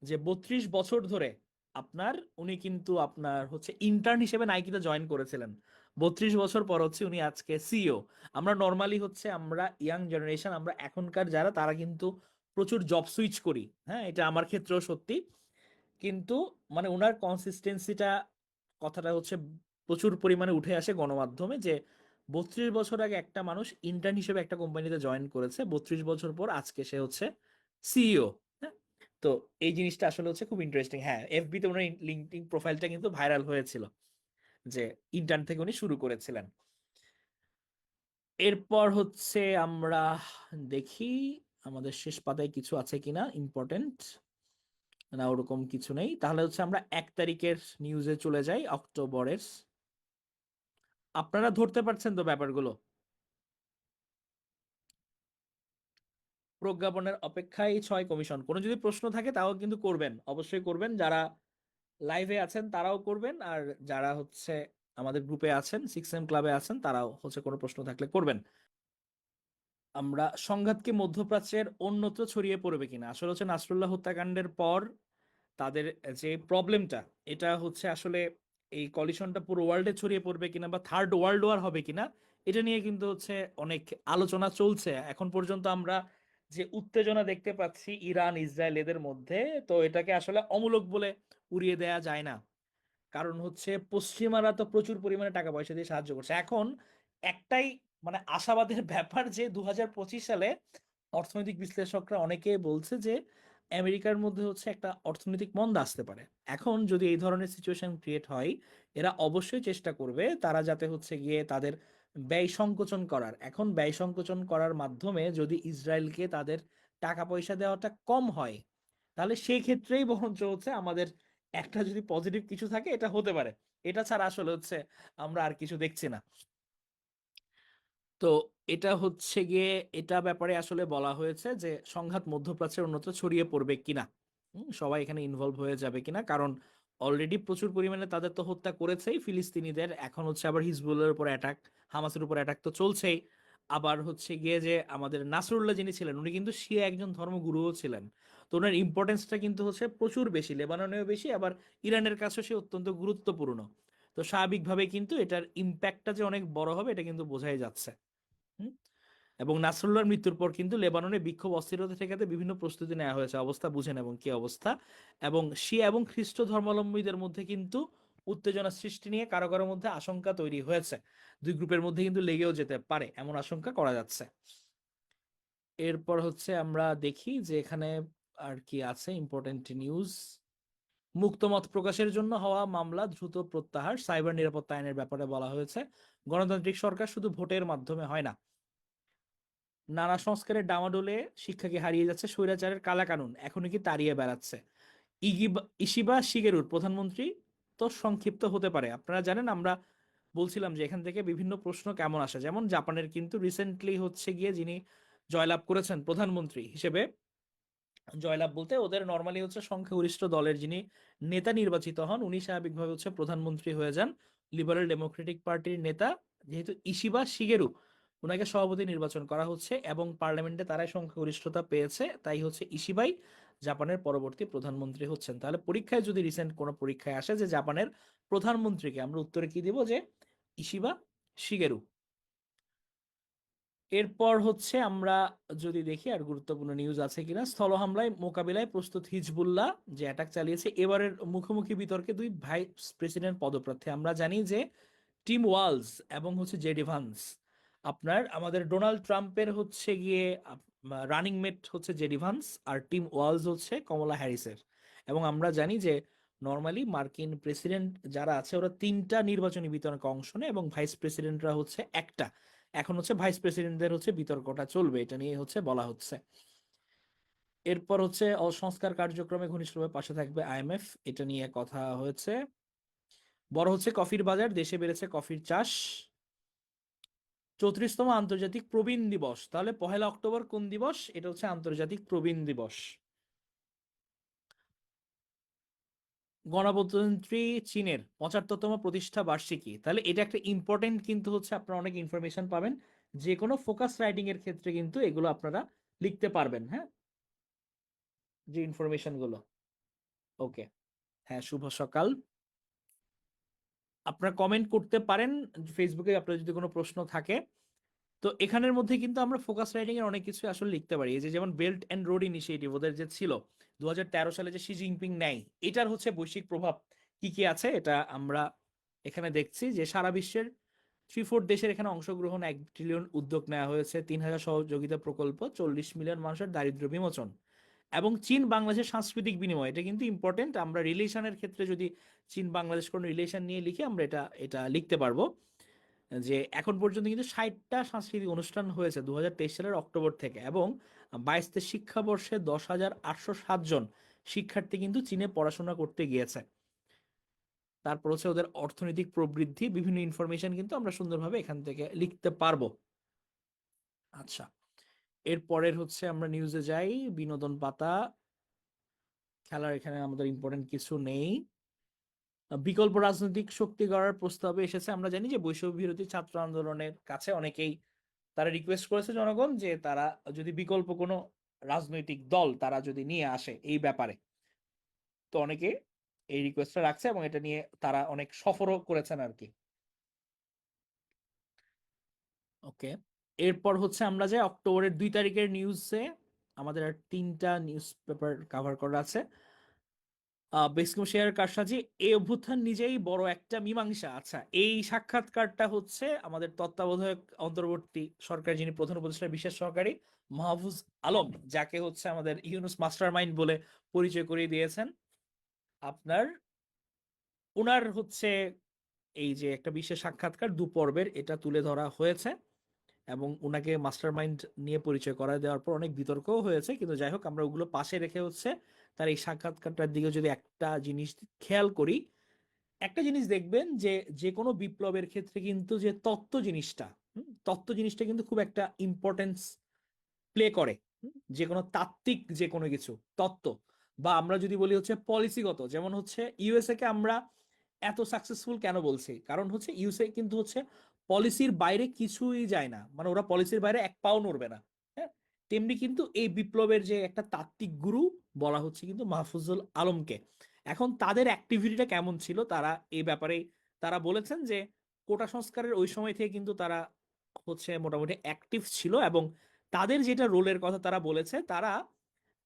যে 32 বছর ধরে আপনার উনি কিন্তু আপনার হচ্ছে ইন্টার্ন হিসেবে নাইকিতে জয়েন করেছিলেন। 32 বছর পর হচ্ছে উনি আজকে সিইও। আমরা নর্মালি হচ্ছে আমরা ইয়াং জেনারেশন, আমরা এখনকার যারা, তারা কিন্তু প্রচুর জব সুইচ করি। হ্যাঁ, এটা আমার ক্ষেত্রেও সত্যি। কিন্তু মানে ওনার কনসিস্টেন্সিটা, কথাটা হচ্ছে প্রচুর পরিমাণে উঠে আসে গণমাধ্যমে, যে 32 বছর আগে একটা মানুষ ইন্টার্ন হিসেবে একটা কোম্পানিতে জয়েন করেছে, 32 বছর পর আজকে সে হচ্ছে সিইও। হ্যাঁ, তো এই জিনিসটা আসলে হচ্ছে খুব ইন্টারেস্টিং। হ্যাঁ, এফবি তে ওনার লিঙ্কডইন প্রোফাইলটা কিন্তু ভাইরাল হয়েছিল, যে ইন্টার্ন থেকে উনি শুরু করেছিলেন। এরপর হচ্ছে আমরা দেখি আমাদের শেষ পাতায় কিছু আছে কিনা ইম্পর্টেন্ট। না, ওরকম কিছু নেই। তাহলে হচ্ছে আমরা 1 তারিখের নিউজে চলে যাই, অক্টোবরের। আপনারা ধরতে পারছেন তো ব্যাপারগুলো? প্রজ্ঞাপনের অপেক্ষায় 6 কমিশন। কোনো যদি প্রশ্ন থাকে তাও কিন্তু করবেন, অবশ্যই করবেন। যারা লাইভে আছেন তারাও করবেন, আর যারা হচ্ছে আমাদের গ্রুপে আছেন, 6M ক্লাবে আছেন, তারাও হচ্ছে কোনো প্রশ্ন থাকলে করবেন। আমরা সংঘাতকে মধ্যপ্রাচ্যের অন্যত্র ছড়িয়ে পড়বে কিনা, আসলে হচ্ছে নাসরুল্লাহ হত্যাকাণ্ডের পর তাদের যে প্রবলেমটা, এটা হচ্ছে আসলে এই কলিশনটা পুরো ওয়ার্ল্ডে ছড়িয়ে পড়বে কিনা, বা থার্ড ওয়ার্ল্ড ওয়ার হবে কিনা, এটা নিয়ে কিন্তু হচ্ছে অনেক আলোচনা চলছে এখন পর্যন্ত। আমরা যে উত্তেজনা দেখতে পাচ্ছি ইরান ইসরায়েল এদের মধ্যে, তো এটাকে আসলে অমূলক বলে উড়িয়ে দেয়া যায় না। কারণ হচ্ছে পশ্চিমারা তো প্রচুর পরিমাণে টাকা পয়সা দিয়ে সাহায্য করছে। এখন একটাই মানে আশাবাদের ব্যাপার, যে 2025 সালে অর্থনৈতিক বিশ্লেষকরা অনেকে বলছে যে আমেরিকার মধ্যে হচ্ছে একটা অর্থনৈতিক মন্দা আসতে পারে। এখন যদি এই ধরনের সিচুয়েশন ক্রিয়েট হয়, এরা অবশ্যই চেষ্টা করবে তারা যাতে হচ্ছে গিয়ে তাদের ব্যয় সংকোচন করার। এখন ব্যয় সংকোচন করার মাধ্যমে যদি ইসরায়েলকে তাদের টাকা পয়সা দেওয়াটা কম হয়, তাহলে সেই ক্ষেত্রেই বরঞ্চ হচ্ছে আমাদের একটা যদি পজিটিভ কিছু থাকে, এটা হতে পারে। এটা ছাড়া আসলে হচ্ছে আমরা আর কিছু দেখছি না। তো এটা হচ্ছে গিয়ে এটা ব্যাপারে আসলে বলা হয়েছে যে সংঘাত মধ্যপ্রাচ্যের অন্যত্র ছড়িয়ে পড়বে কিনা, সবাই এখানে ইনভলভ হয়ে যাবে কিনা। কারণ অলরেডি প্রচুর পরিমাণে তাদের তো হত্যা করেছেই ফিলিস্তিনিদের, এখন হচ্ছে আবার হিজবুল্লাহর উপর অ্যাটাক, হামাসের উপর অ্যাটাক তো চলছেই। আবার হচ্ছে গিয়ে যে আমাদের নাসরুল্লাহ যিনি ছিলেন, উনি কিন্তু শিয়া একজন ধর্মগুরুও ছিলেন। তো ওনার ইম্পর্টেন্সটা কিন্তু হচ্ছে প্রচুর বেশি, লেবাননেও বেশি, আবার ইরানের কাছেও সে অত্যন্ত গুরুত্বপূর্ণ। তো স্বাভাবিকভাবে কিন্তু এটার ইম্প্যাক্টটা যে অনেক বড় হবে, এটা কিন্তু বোঝাই যাচ্ছে। হুম? এবং নাসরুল্লাহর মৃত্যুর পর কিন্তু লেবাননে বিক্ষোভ অস্থিরতা ঠেকাতে বিভিন্ন প্রস্তুতি নেওয়া হয়েছে। অবস্থা বুঝেন এবং কি অবস্থা। এবং শিয়া এবং খ্রিস্ট ধর্মাবলম্বীদের মধ্যে কিন্তু উত্তেজনা সৃষ্টি নিয়ে কারো কারোর মধ্যে আশঙ্কা তৈরি হয়েছে। দুই গ্রুপের মধ্যে কিন্তু লেগেও যেতে পারে, এমন আশঙ্কা করা যাচ্ছে। এরপর হচ্ছে আমরা দেখি যে এখানে আর কি আছে ইম্পর্টেন্ট নিউজ। মুক্ত মত প্রকাশের জন্য হওয়া মামলা দ্রুত প্রত্যাহার, সাইবার নিরাপত্তা আইনের ব্যাপারে বলা হয়েছে। গণতান্ত্রিক সরকার শুধু ভোটের মাধ্যমে হয় না। নানা সংস্কারের ডামাডোলে শিক্ষাকে হারিয়ে যাচ্ছে স্বৈরাচারের কালাকানুন, এখনো কি তাড়িয়ে বেড়াচ্ছে। ইশিবা শিগেরুর প্রধানমন্ত্রী তো সংক্ষিপ্ত হতে পারে। আপনারা জানেন, আমরা বলছিলাম যে এখান থেকে বিভিন্ন প্রশ্ন কেমন আসে। যেমন জাপানের কিন্তু রিসেন্টলি হচ্ছে গিয়ে যিনি জয়লাভ করেছেন প্রধানমন্ত্রী হিসেবে, জয়লাভ বলতে ওদের নর্মালি হচ্ছে সংখ্যাগরিষ্ঠ দলের যিনি নেতা নির্বাচিত হন, উনি স্বাভাবিকভাবে হচ্ছে প্রধানমন্ত্রী হয়ে যান। লিবারেল ডেমোক্রেটিক পার্টির নেতা যেহেতু ইশিবা শিগেরু, ওনাকে সভাপতি নির্বাচন করা হচ্ছে, এবং পার্লামেন্টে তারাই সংখ্যাগরিষ্ঠতা পেয়েছে, তাই হচ্ছে ইশিবাই জাপানের পরবর্তী প্রধানমন্ত্রী হচ্ছেন। তাহলে পরীক্ষায় যদি রিসেন্ট কোনো পরীক্ষায় আসে যে জাপানের প্রধানমন্ত্রীকে, আমরা উত্তরে কি দিব, যে ইশিবা শিগেরু। এরপর হচ্ছে আমরা যদি দেখি আর গুরুত্বপূর্ণ নিউজ আছে কিনা। স্থল হামলায় মোকাবিলায় প্রস্তুত হিজবুল্লাহ, যে অ্যাটাক চালিয়েছে। এবারের মুখোমুখি বিতর্কে দুই ভাইস প্রেসিডেন্ট পদপ্রার্থী। আমরা জানি যে টিম ওয়ালস এবং হচ্ছে জেডি ভান্স, আপনার আমাদের ডোনাল্ড ট্রাম্পের হচ্ছে গিয়ে রানিং মেট হচ্ছে জেডি ভান্স, আর টিম ওয়ালস হচ্ছে কমলা হ্যারিসের। এবং আমরা জানি যে নর্মালি মার্কিন প্রেসিডেন্ট যারা আছে ওরা 3টা নির্বাচনী বিতর্কে অংশ নেয়, এবং ভাইস প্রেসিডেন্টরা হচ্ছে একটা। এখন হচ্ছে ভাইস প্রেসিডেন্টদের হচ্ছে বিতর্কটা চলবে, এটা নিয়ে হচ্ছে বলা হচ্ছে। এরপর হচ্ছে সংস্কার কার্যক্রমে ঘনিষ্ঠভাবে পাশে থাকবে আইএমএফ, এটা নিয়ে কথা হয়েছে। বড় হচ্ছে কফির বাজার, দেশে বেড়েছে কফির চাষ। 34তম আন্তর্জাতিক প্রবীণ দিবস, তাহলে 1 অক্টোবর কোন দিবস? এটা হচ্ছে আন্তর্জাতিক প্রবীণ দিবস। গণপ্রজাতন্ত্রী চীনের 75তম প্রতিষ্ঠা বার্ষিকী, তাহলে এটা একটা ইম্পর্টেন্ট কিন্তু হচ্ছে, আপনারা অনেক ইনফরমেশন পাবেন যে কোনো ফোকাস রাইটিং এর ক্ষেত্রে কিন্তু এগুলো আপনারা লিখতে পারবেন, হ্যাঁ, যে ইনফরমেশন গুলো। ওকে, হ্যাঁ, শুভ সকাল। আপনারা কমেন্ট করতে পারেন ফেসবুকে আপনার যদি কোনো প্রশ্ন থাকে। তো এখানের মধ্যে কিন্তু আমরা ফোকাস রাইটিং এর অনেক কিছু আসলে লিখতে পারি, এই যে যেমন বেল্ট অ্যান্ড রোড ইনিশিয়েটিভ ওদের যে ছিল 2013 সালে, যে শি জিনপিং নেয়, এটার হচ্ছে বৈশ্বিক প্রভাব কি কি আছে এটা আমরা এখানে দেখছি। যে সারা বিশ্বের 3/4 দেশের এখানে অংশগ্রহণ, 1 ট্রিলিয়ন উদ্যোগ নেওয়া হয়েছে, 3,000 সহযোগিতা প্রকল্প, 40 মিলিয়ন মানুষের দারিদ্র্য বিমোচন, এবং চীন বাংলাদেশের সাংস্কৃতিক বিনিময়, এটা কিন্তু ইম্পর্টেন্ট। আমরা রিলেশনের ক্ষেত্রে যদি চীন বাংলাদেশ কোনো রিলেশন নিয়ে লিখি, আমরা এটা এটা লিখতে পারবো যে এখন পর্যন্ত কিন্তু 60টা সাংস্কৃতিক অনুষ্ঠান হয়েছে 2023 সালের অক্টোবর থেকে, এবং 22তে শিক্ষাবর্ষে 10,807 জন শিক্ষার্থী কিন্তু চীনে পড়াশোনা করতে গিয়েছে। তারপর হচ্ছে ওদের অর্থনৈতিক প্রবৃদ্ধি, বিভিন্ন ইনফরমেশন কিন্তু আমরা সুন্দরভাবে এখান থেকে লিখতে পারবো। আচ্ছা, এরপরের হচ্ছে আমরা নিউজে যাই, বিনোদন পাতা। খেলার এখানে আমাদের ইম্পর্টেন্ট কিছু নেই। বিকল্প রাজনৈতিক শক্তি গড়ার প্রস্তাবে এসেছে। আমরা জানি যে বৈষম্য বিরোধী ছাত্র আন্দোলনের কাছে অনেকেই তারা রিকোয়েস্ট করেছে জনগণ যে তারা যদি বিকল্প কোনো রাজনৈতিক দল তারা যদি নিয়ে আসে এই ব্যাপারে, তো অনেকে এই রিকোয়েস্টটা রাখছে এবং এটা নিয়ে তারা অনেক সফরও করেছেন আর কি। ওকে, এরপর হচ্ছে আমরা যে অক্টোবরের 2 তারিখের নিউজে আমাদের আর 3টা নিউজ পেপার কাভার করা আছে। বেসিক শেয়ার কারসাজি, এই অভ্যুত্থান নিজেই বড় একটা মীমাংসা। আচ্ছা, এই সাক্ষাৎকারটা হচ্ছে আমাদের তত্ত্বাবধায়ক অন্তর্বর্তী সরকার, যিনি প্রধান উপদেষ্টা বিশেষ সহকারী মাহফুজ আলম, যাকে হচ্ছে আমাদের ইউনুস মাস্টার মাইন্ড বলে পরিচয় করিয়ে দিয়েছেন আপনার, ওনার হচ্ছে এই যে একটা বিশেষ সাক্ষাৎকার 2 পর্বের, এটা তুলে ধরা হয়েছে এবং ওনাকে মাস্টার মাইন্ড নিয়ে পরিচয় করা দেওয়ার পর অনেক বিতর্কও হয়েছে, কিন্তু যাই হোক আমরা ওগুলো পাশে রেখে হচ্ছে তার এই সাক্ষাৎকারটার দিকে যদি একটা জিনিস খেয়াল করি, একটা জিনিস দেখবেন যে যে কোনো বিপ্লবের ক্ষেত্রে কিন্তু যে তত্ত্ব জিনিসটা, তত্ত্ব জিনিসটা কিন্তু খুব একটা ইম্পর্টেন্স প্লে করে। যে কোনো তাত্ত্বিক যে কোনো কিছু তত্ত্ব, বা আমরা যদি বলি হচ্ছে পলিসিগত, যেমন হচ্ছে ইউএসএ কে আমরা এত সাকসেসফুল কেন বলছি, কারণ হচ্ছে ইউএসএ কিন্তু হচ্ছে পলিসির বাইরে কিছুই যায় না, মানে ওরা পলিসির বাইরে এক পাও নড়বে না। হ্যাঁ, তেমনি কিন্তু এই বিপ্লবের যে একটা তাত্ত্বিক গুরু বলা হচ্ছে কিন্তু মাহফুজুল আলমকে। এখন তাদের অ্যাক্টিভিটিটা কেমন ছিল, তারা এই ব্যাপারে তারা বলেছেন যে কোটা সংস্কারের ওই সময় থেকে কিন্তু তারা হচ্ছে মোটামুটি অ্যাক্টিভ ছিল, এবং তাদের যেটা রোলের কথা তারা বলেছে, তারা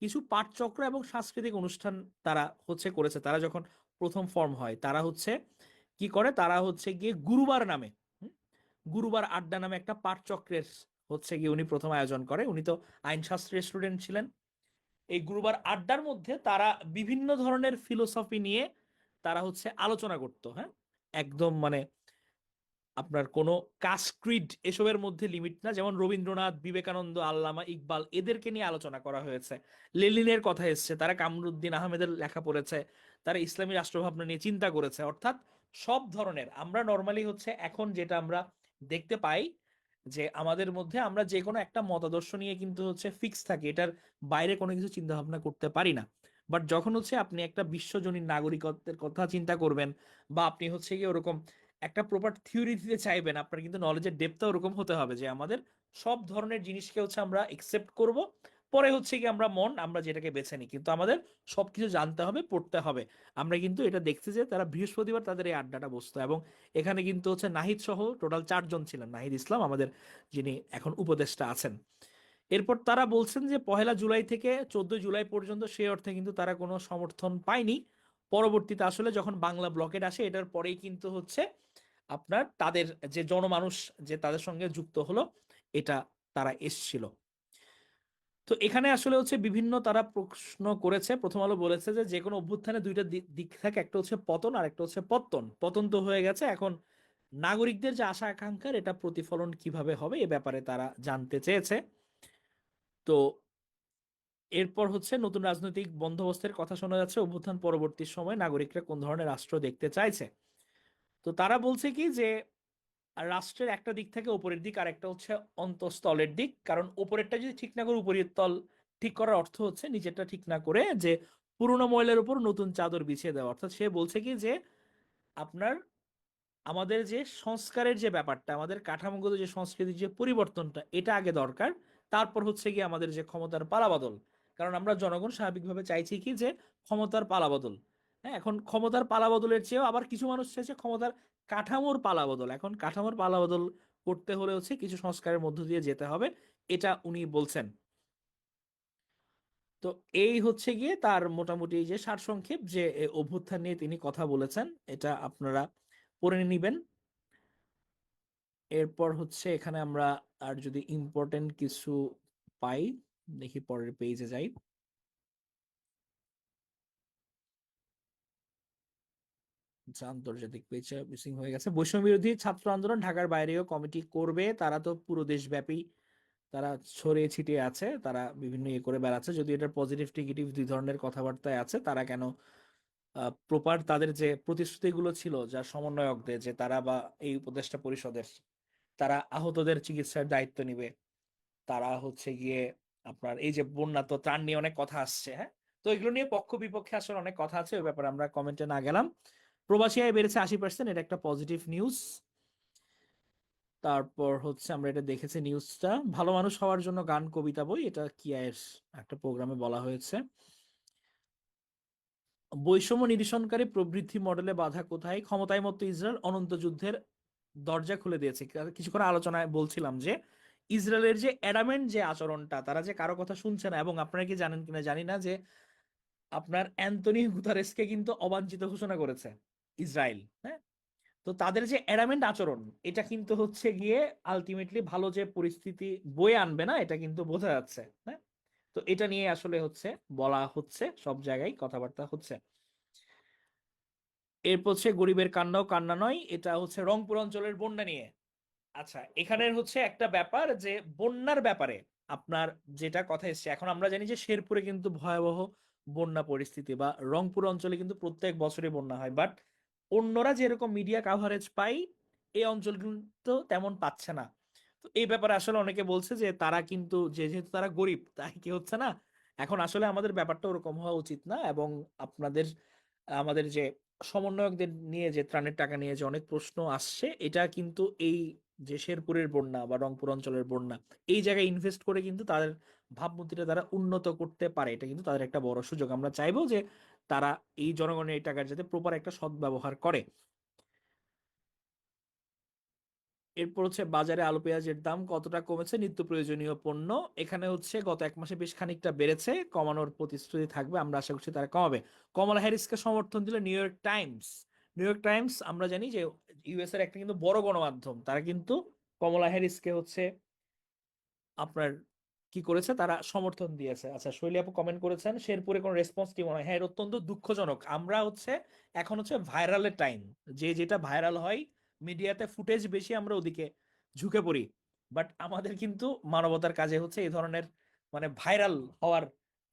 কিছু পাঠচক্র এবং সাংস্কৃতিক অনুষ্ঠান তারা হচ্ছে করেছে। তারা যখন প্রথম ফর্ম হয় তারা হচ্ছে কি করে, তারা হচ্ছে গিয়ে গুরুবার নামে, হুম, গুরুবার আড্ডা নামে একটা পাঠচক্রের হচ্ছে গিয়ে উনি প্রথম আয়োজন করে। উনি তো আইনশাস্ত্রের স্টুডেন্ট ছিলেন। এই গুরুবার আড্ডার মধ্যে তারা বিভিন্ন ধরনের ফিলোসফি নিয়ে তারা হচ্ছে আলোচনা করতো, হ্যাঁ, একদম মানে আপনার কোনো কাস্ট ক্রিড এসবের মধ্যে লিমিট না, যেমন রবীন্দ্রনাথ, বিবেকানন্দ, আল্লামা ইকবাল এদেরকে নিয়ে আলোচনা করা হয়েছে। লেনিনের কথা এসছে, তারা কামরুদ্দিন আহমেদের লেখা পড়েছে, তারা ইসলামী রাষ্ট্রভাবনা নিয়ে চিন্তা করেছে। অর্থাৎ সব ধরনের, আমরা নর্মালি হচ্ছে এখন যেটা আমরা দেখতে পাই যে আমাদের মধ্যে আমরা যে কোনো একটা মতাদর্শ নিয়ে কিন্তু হচ্ছে ফিক্স থাকি, এটার বাইরে কোনো কিছু চিন্তা ভাবনা করতে পারি না। বাট যখন হচ্ছে আপনি একটা বিশ্বজনীন নাগরিকত্বের কথা চিন্তা করবেন, বা আপনি হচ্ছে কি ওরকম একটা প্রপার থিওরি দিতে চাইবেন, আপনার কিন্তু নলেজের ডেপথটা ওরকম হতে হবে যে আমাদের সব ধরনের জিনিসকে হচ্ছে আমরা একসেপ্ট করব। পরে হচ্ছে কি আমরা আমরা যেটাকে বেছে নিই, কিন্তু আমাদের সবকিছু জানতে হবে, পড়তে হবে। আমরা কিন্তু এটা দেখছি যে তারা বৃহস্পতিবার তাদের এই আড্ডাটা বসতো, এবং এখানে কিন্তু হচ্ছে নাহিদ সহ টোটাল 4 জন ছিলেন, নাহিদ ইসলাম আমাদের যিনি এখন উপদেষ্টা আছেন। এরপর তারা বলছেন যে 1 জুলাই থেকে 14 জুলাই পর্যন্ত সেই অর্থে কিন্তু তারা কোনো সমর্থন পায়নি। পরবর্তীতে আসলে যখন বাংলা ব্লকেট আসে এটার পরেই কিন্তু হচ্ছে আপনার তাদের যে জনমানুষ যে তাদের সঙ্গে যুক্ত হলো, এটা তারা এসছিল। তো এখানে আসলে হচ্ছে বিভিন্ন তারা প্রশ্ন করেছে। প্রথম আলো বলেছে যে যে কোনো অভ্যুত্থানে দুইটা দিক থাকে, একটা হচ্ছে পতন আর একটা হচ্ছে পত্তন। পতন তো হয়ে গেছে, এখন নাগরিকদের যে আশা আকাঙ্ক্ষার এটা প্রতিফলন কিভাবে হবে এ ব্যাপারে তারা জানতে চেয়েছে। তো এরপর হচ্ছে নতুন রাজনৈতিক বন্দোবস্তের কথা শোনা যাচ্ছে অভ্যুত্থান পরবর্তী সময় নাগরিকরা কোন ধরনের রাষ্ট্র দেখতে চাইছে। তো তারা বলছে কি যে রাষ্ট্রের একটা দিক থেকে উপরের দিক আর একটা হচ্ছে অন্তঃস্থলের দিক, কারণ উপরেরটা যদি ঠিক না করে উপরের তল ঠিক করার অর্থ হচ্ছে নিচেরটা ঠিক না করে যে পুরোনো ময়লার উপর নতুন চাদর বিছিয়ে দেওয়া। অর্থাৎ সে বলছে কি যে আপনার আমাদের যে সংস্কারের যে ব্যাপারটা, আমাদের কাঠামোগত যে সংস্কৃতির যে পরিবর্তনটা, এটা আগে দরকার। তারপর হচ্ছে কি আমাদের যে ক্ষমতার পালাবদল, কারণ আমরা জনগণ স্বাভাবিকভাবে চাইছি কি যে ক্ষমতার পালাবদল। হ্যাঁ, এখন ক্ষমতার পালাবদলের চেয়েও আবার কিছু মানুষ চাইছে ক্ষমতার কাঠামোর পালাবদল। এখন কাঠামোর পালাবদল করতে হলে হচ্ছে কিছু সংস্কারের মধ্য দিয়ে যেতে হবে, এটা উনি বলছেন। তো এই হচ্ছে গিয়ে তার মোটামুটি এই যে সারসংক্ষেপ যে অভ্যুত্থান নিয়ে তিনি কথা বলেছেন, এটা আপনারা পড়ে নিবেন। এরপর হচ্ছে এখানে আমরা আর যদি ইম্পর্টেন্ট কিছু পাই, দেখি পরের পেজে যাই। আচ্ছা, আন্তর্জাতিক পেজে মিসিং হয়ে গেছে। বৈষম্য বিরোধী ছাত্র আন্দোলন ঢাকার বাইরেও কমিটি করবে, তারা তো পুরো দেশব্যাপী তারা ছড়িয়ে ছিটিয়ে আছে, তারা বিভিন্ন ইয়ে করে বেড়াচ্ছে। যদি এটা পজিটিভ নেগেটিভ দুই ধরনের কথাবার্তায় আছে, তারা কেন প্রপার তাদের যে প্রতিশ্রুতিগুলো ছিল যা সমন্বয়কদের, যে তারা বা এই উপদেষ্টা পরিষদের তারা আহতদের চিকিৎসার দায়িত্ব নিবে, তারা হচ্ছে গিয়ে আপনার এই যে বন্যা তো ত্রাণ নিয়ে অনেক কথা আসছে, হ্যাঁ, তো এগুলো নিয়ে পক্ষ বিপক্ষে আসলে অনেক কথা আছে, ওই ব্যাপারে আমরা কমেন্টে না গেলাম। প্রবাসী আয় বেড়েছে 80%, এটা একটা পজিটিভ নিউজ। তারপর হচ্ছে আমরা এটা দেখেছি নিউজটা, ভালো মানুষ হওয়ার জন্য গান কবিতা বই, এটা কি আয়ের একটা প্রোগ্রামে বলা হয়েছে। বৈষম্য নিরসনকারী প্রবৃদ্ধি মডেলে বাধা কোথায়, ক্ষমতায় মতো ইসরায়েল অনন্ত যুদ্ধের দরজা খুলে দিয়েছে। কিছুক্ষণ আলোচনায় বলছিলাম যে ইসরায়েলের যে অ্যাডামেন্ট যে আচরণটা, তারা যে কারো কথা শুনছে না, এবং আপনারা কি জানেন কিনা জানি না যে আপনার অ্যান্তনি গুতারেসকে কিন্তু অবাঞ্ছিত ঘোষণা করেছে ইসরায়েল। হ্যাঁ, তো তাদের যে অ্যাডামেন্ট আচরণ, এটা কিন্তু হচ্ছে গিয়ে আলটিমেটলি ভালো যে পরিস্থিতি বয়ে আনবে না, এটা কিন্তু বোঝা যাচ্ছে। হ্যাঁ, তো এটা নিয়ে আসলে হচ্ছে বলা হচ্ছে, সব জায়গায় কথাবার্তা হচ্ছে। এরপর হচ্ছে গরিবের কান্নাও কান্না নয়, এটা হচ্ছে রংপুর অঞ্চলের বন্যা নিয়ে। আচ্ছা, এখানের হচ্ছে একটা ব্যাপার যে বন্যার ব্যাপারে আপনার যেটা কথা এসছে, এখন আমরা জানি যে শেরপুরে কিন্তু ভয়াবহ বন্যা পরিস্থিতি, বা রংপুর অঞ্চলে কিন্তু প্রত্যেক বছরই বন্যা হয়, বাট অন্যরা যেরকম মিডিয়া কাভারেজ পাই এই অঞ্চল কিন্তু তেমন পাচ্ছে না। তো এই ব্যাপারে আসলে অনেকে বলছে যে তারা কিন্তু যেহেতু তারা গরিব তাই কি হচ্ছে না। এখন আসলে আমাদের ব্যাপারটা ওরকম হওয়া উচিত না, এবং আপনাদের আমাদের যে সমন্বয়কদের নিয়ে যে ত্রাণের টাকা নিয়ে যে অনেক প্রশ্ন আসছে, এটা কিন্তু এই যে শেরপুরের বন্যা বা রংপুর অঞ্চলের বন্যা, এই জায়গায় ইনভেস্ট করে কিন্তু তাদের ভাবমূর্তিটা তারা উন্নত করতে পারে, এটা কিন্তু তাদের একটা বড় সুযোগ। আমরা চাইবো যে তারা এই জনগণের এই টাকার যাতে প্রপার একটা সদ্ব্যবহার করে। এরপর হচ্ছে বাজারে আলু পেঁয়াজের দাম কতটা কমেছে, নিত্য প্রয়োজনীয় পণ্য এখানে হচ্ছে গত এক মাসে বেশ খানিকটা বেড়েছে, কমানোর প্রতিশ্রুতি থাকবে, আমরা আশা করছি তারা কমাবে। কমলা হ্যারিসকে সমর্থন দিল new York Times. New York Times আমরা জানি যে ইউএস এর একটা কিন্তু বড় গণমাধ্যম, তারা কিন্তু কমলা হ্যারিসকে হচ্ছে আপনার কি করেছে, তারা সমর্থন দিয়েছে। আচ্ছা, শৈলী আপু কমেন্ট করেছেন শেরপুরে কোনো রেসপন্স কি মনে হয়, হ্যাঁ এর অত্যন্ত দুঃখজনক। আমরা হচ্ছে এখন হচ্ছে ভাইরালের টাইম, যে যেটা ভাইরাল হয় মিডিয়াতে ফুটেজ বেশি, আমরা ওদিকে ঝুঁকে পড়ি। বাট আমাদের কিন্তু মানবতার কাজে হচ্ছে এই ধরনের মানে ভাইরাল হওয়ার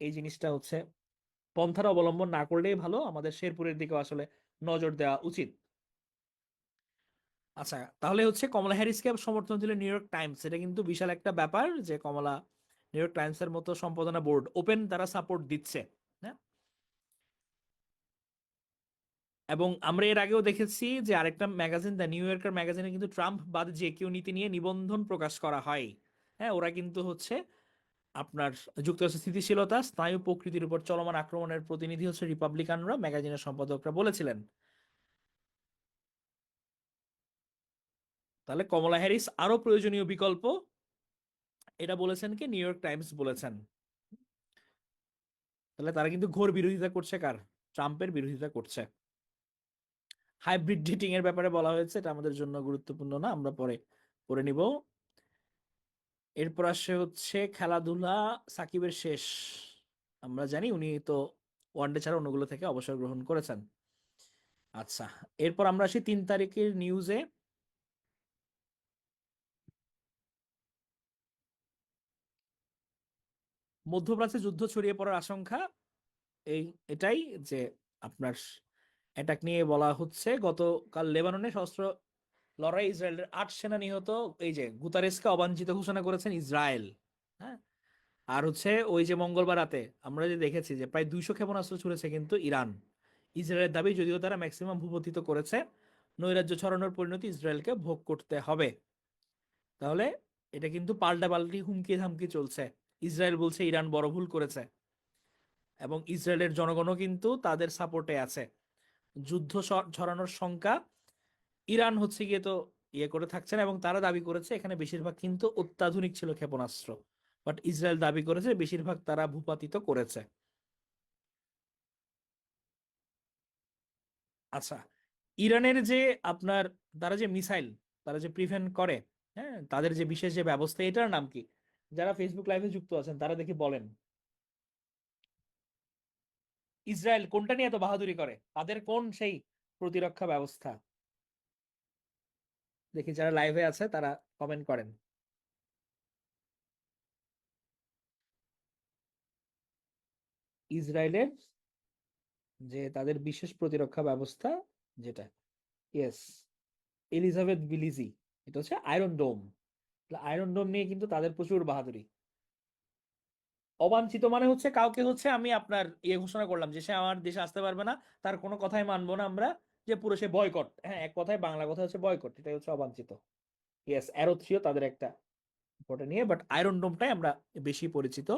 এই জিনিসটা হচ্ছে পন্থার অবলম্বন না করলেই ভালো, আমাদের শেরপুরের দিকেও আসলে নজর দেওয়া উচিত। আচ্ছা, তাহলে হচ্ছে কমলা হ্যারিসকে সমর্থন দিল নিউ ইয়র্ক টাইমস, এটা কিন্তু বিশাল একটা ব্যাপার যে কমলা নিউ ইয়র্ক টাইমস এর মতো সম্পাদনা বোর্ড ওপেন তারা সাপোর্ট দিচ্ছে। হ্যাঁ, এবং আমরা এর আগেও দেখেছি যে আরেকটা ম্যাগাজিন দ্য নিউ ইয়র্কার ম্যাগাজিনে কিন্তু ট্রাম্প বাদ যে কেউ নীতি নিয়ে নিবন্ধন প্রকাশ করা হয়। হ্যাঁ, ওরা কিন্তু হচ্ছে আপনার যুক্তরাষ্ট্রের স্থিতিশীলতা স্নায়ু প্রকৃতির উপর চলমান আক্রমণের প্রতিনিধি হচ্ছে রিপাবলিকানরা, ম্যাগাজিনের সম্পাদকরা বলেছিলেন। তাহলে কমলা হ্যারিস আরো প্রয়োজনীয় বিকল্প, এটা বলেছেন কি নিউ ইয়র্ক টাইমস বলেছেন। তাহলে তারা কিন্তু ঘোর বিরোধিতা করছে কার, ট্রাম্পের বিরোধিতা করছে। হাইব্রিড ডেটিং এর ব্যাপারে বলা হয়েছে, এটা আমাদের জন্য গুরুত্বপূর্ণ না, আমরা পরে পড়ে নিব। এরপর আসে হচ্ছে খেলাধুলা, সাকিবের শেষ। আমরা জানি উনি তো ওয়ানডে ছাড়া অন্যগুলো থেকে অবসর গ্রহণ করেছেন। আচ্ছা, এরপর আমরা আসি 3 তারিখের নিউজে। মধ্যপ্রাচ্যে যুদ্ধ ছড়িয়ে পড়ার আশঙ্কা, এই এটাই যে আপনার অ্যাটাক নিয়ে বলা হচ্ছে। গতকাল লেবাননে সশস্ত্র লড়াই ইসরায়েলের 8 সেনা নিহত। এই যে গুতারেসকে অবাঞ্ছিত ঘোষণা করেছেন ইসরায়েল। হ্যাঁ, আর হচ্ছে ওই যে মঙ্গলবার রাতে আমরা যে দেখেছি যে প্রায় 200 ক্ষেপণাস্ত্র ছুড়েছে কিন্তু ইরান। ইসরায়েলের দাবি, যদিও তারা ম্যাক্সিমাম ভূপাতিত করেছে, নৈরাজ্য ছড়ানোর পরিণতি ইসরায়েলকে ভোগ করতে হবে। তাহলে এটা কিন্তু পাল্টা পাল্টি হুমকি ধামকি চলছে। ইসরায়েল বলছে ইরান বড় ভুল করেছে, এবং ইসরায়েলের জনগণও কিন্তু তাদের সাপোর্টে আছে। যুদ্ধ ছড়ানোর শঙ্কা, ইরান হচ্ছে গিয়ে তো ইয়ে করে থাকছে না, এবং তারা দাবি করেছে এখানে বেশিরভাগ কিন্তু অত্যাধুনিক ছিল ক্ষেপণাস্ত্র, বাট ইসরায়েল দাবি করেছে বেশিরভাগ তারা ভূপাতিত করেছে। আচ্ছা, ইরানের যে আপনার তারা যে মিসাইল, তারা যে প্রিভেন্ট করে, হ্যাঁ, তাদের যে বিশেষ যে ব্যবস্থা, এটার নাম কি? যারা ফেসবুক লাইভে যুক্ত আছেন তারা দেখি বলেন, ইসরায়েল কোনটা নিয়ে এত বাহাদুরি করে, তাদের কোন সেই প্রতিরক্ষা ব্যবস্থা? দেখি যারা লাইভে আছে তারা কমেন্ট করেন। ইসরায়েলের যে তাদের বিশেষ প্রতিরক্ষা ব্যবস্থা, যেটা, ইয়েস, এলিজাবেথ বিলিজি, এটা হচ্ছে আয়রন ডোম। আয়রন ডোম নিয়ে কিন্তু তাদের প্রচুর বাহাদুরি। অবাঞ্ছিত মানে হচ্ছে কাউকে হচ্ছে আমি আপনার ইয়ে ঘোষণা করলাম যে সে আমার দেশে আসতে পারবে না, তার কোনো কথাই মানবো না আমরা, যে পুরো সে বয়কট। হ্যাঁ, এক কথায় বাংলা কথা হচ্ছে বয়কট, এটাই হচ্ছে অবাঞ্ছিত। ইয়েস, অ্যারো থ্রিও তাদের একটা ওটা নিয়ে, বাট আয়রন ডোমটাই আমরা বেশি পরিচিত।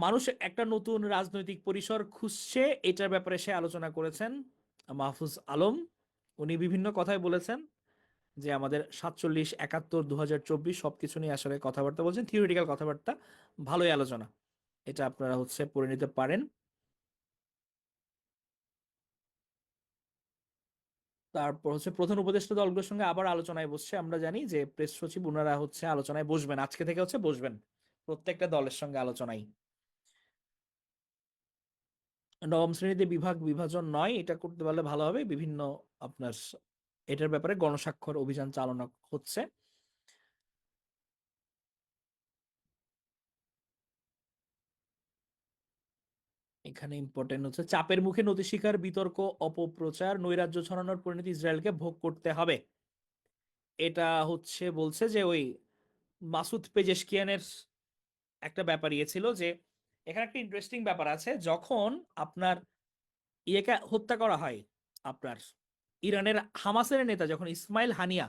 মানুষ একটা নতুন রাজনৈতিক পরিসর খুঁজছে, এটার ব্যাপারে সে আলোচনা করেছেন মাহফুজ আলম। উনি বিভিন্ন কথাই বলেছেন যে আমাদের 47, 71, 2024 সবকিছু নিয়ে আসলে কথাবার্তা বলছেন, থিওরিটিক্যাল কথাবার্তা, ভালোই আলোচনা। এটা আপনারা হচ্ছে পড়ে নিতে পারেন। তারপর হচ্ছে প্রধান উপদেষ্টা দলগুলোর সঙ্গে আবার আলোচনায় বসছে। আমরা জানি যে প্রেস সচিব ওনারা হচ্ছে আলোচনায় বসবেন, আজকে থেকে হচ্ছে বসবেন প্রত্যেকটা দলের সঙ্গে আলোচনায়। নবম শ্রেণীতে বিভাগ বিভাজন নয়, এটা করতে পারলে ভালো হবে। বিভিন্ন আপনার এটার ব্যাপারে গণস্বাক্ষর অভিযান চালানো হচ্ছে। এখানে ইম্পর্টেন্ট হচ্ছে চাপের মুখে নতি স্বীকার, বিতর্ক, অপপ্রচার, নৈরাজ্য ছড়ানোর পরিণতি ইসরায়েলকে ভোগ করতে হবে। এটা হচ্ছে বলছে যে ওই মাসুদ পেজেশকিয়ানের একটা ব্যাপার ইয়ে ছিল যে, এখানে একটা ইন্টারেস্টিং ব্যাপার আছে। যখন আপনার ইয়েকে হত্যা করা হয়, আপনার ইরানের হামাসের নেতা যখন ইসমাইল হানিয়া,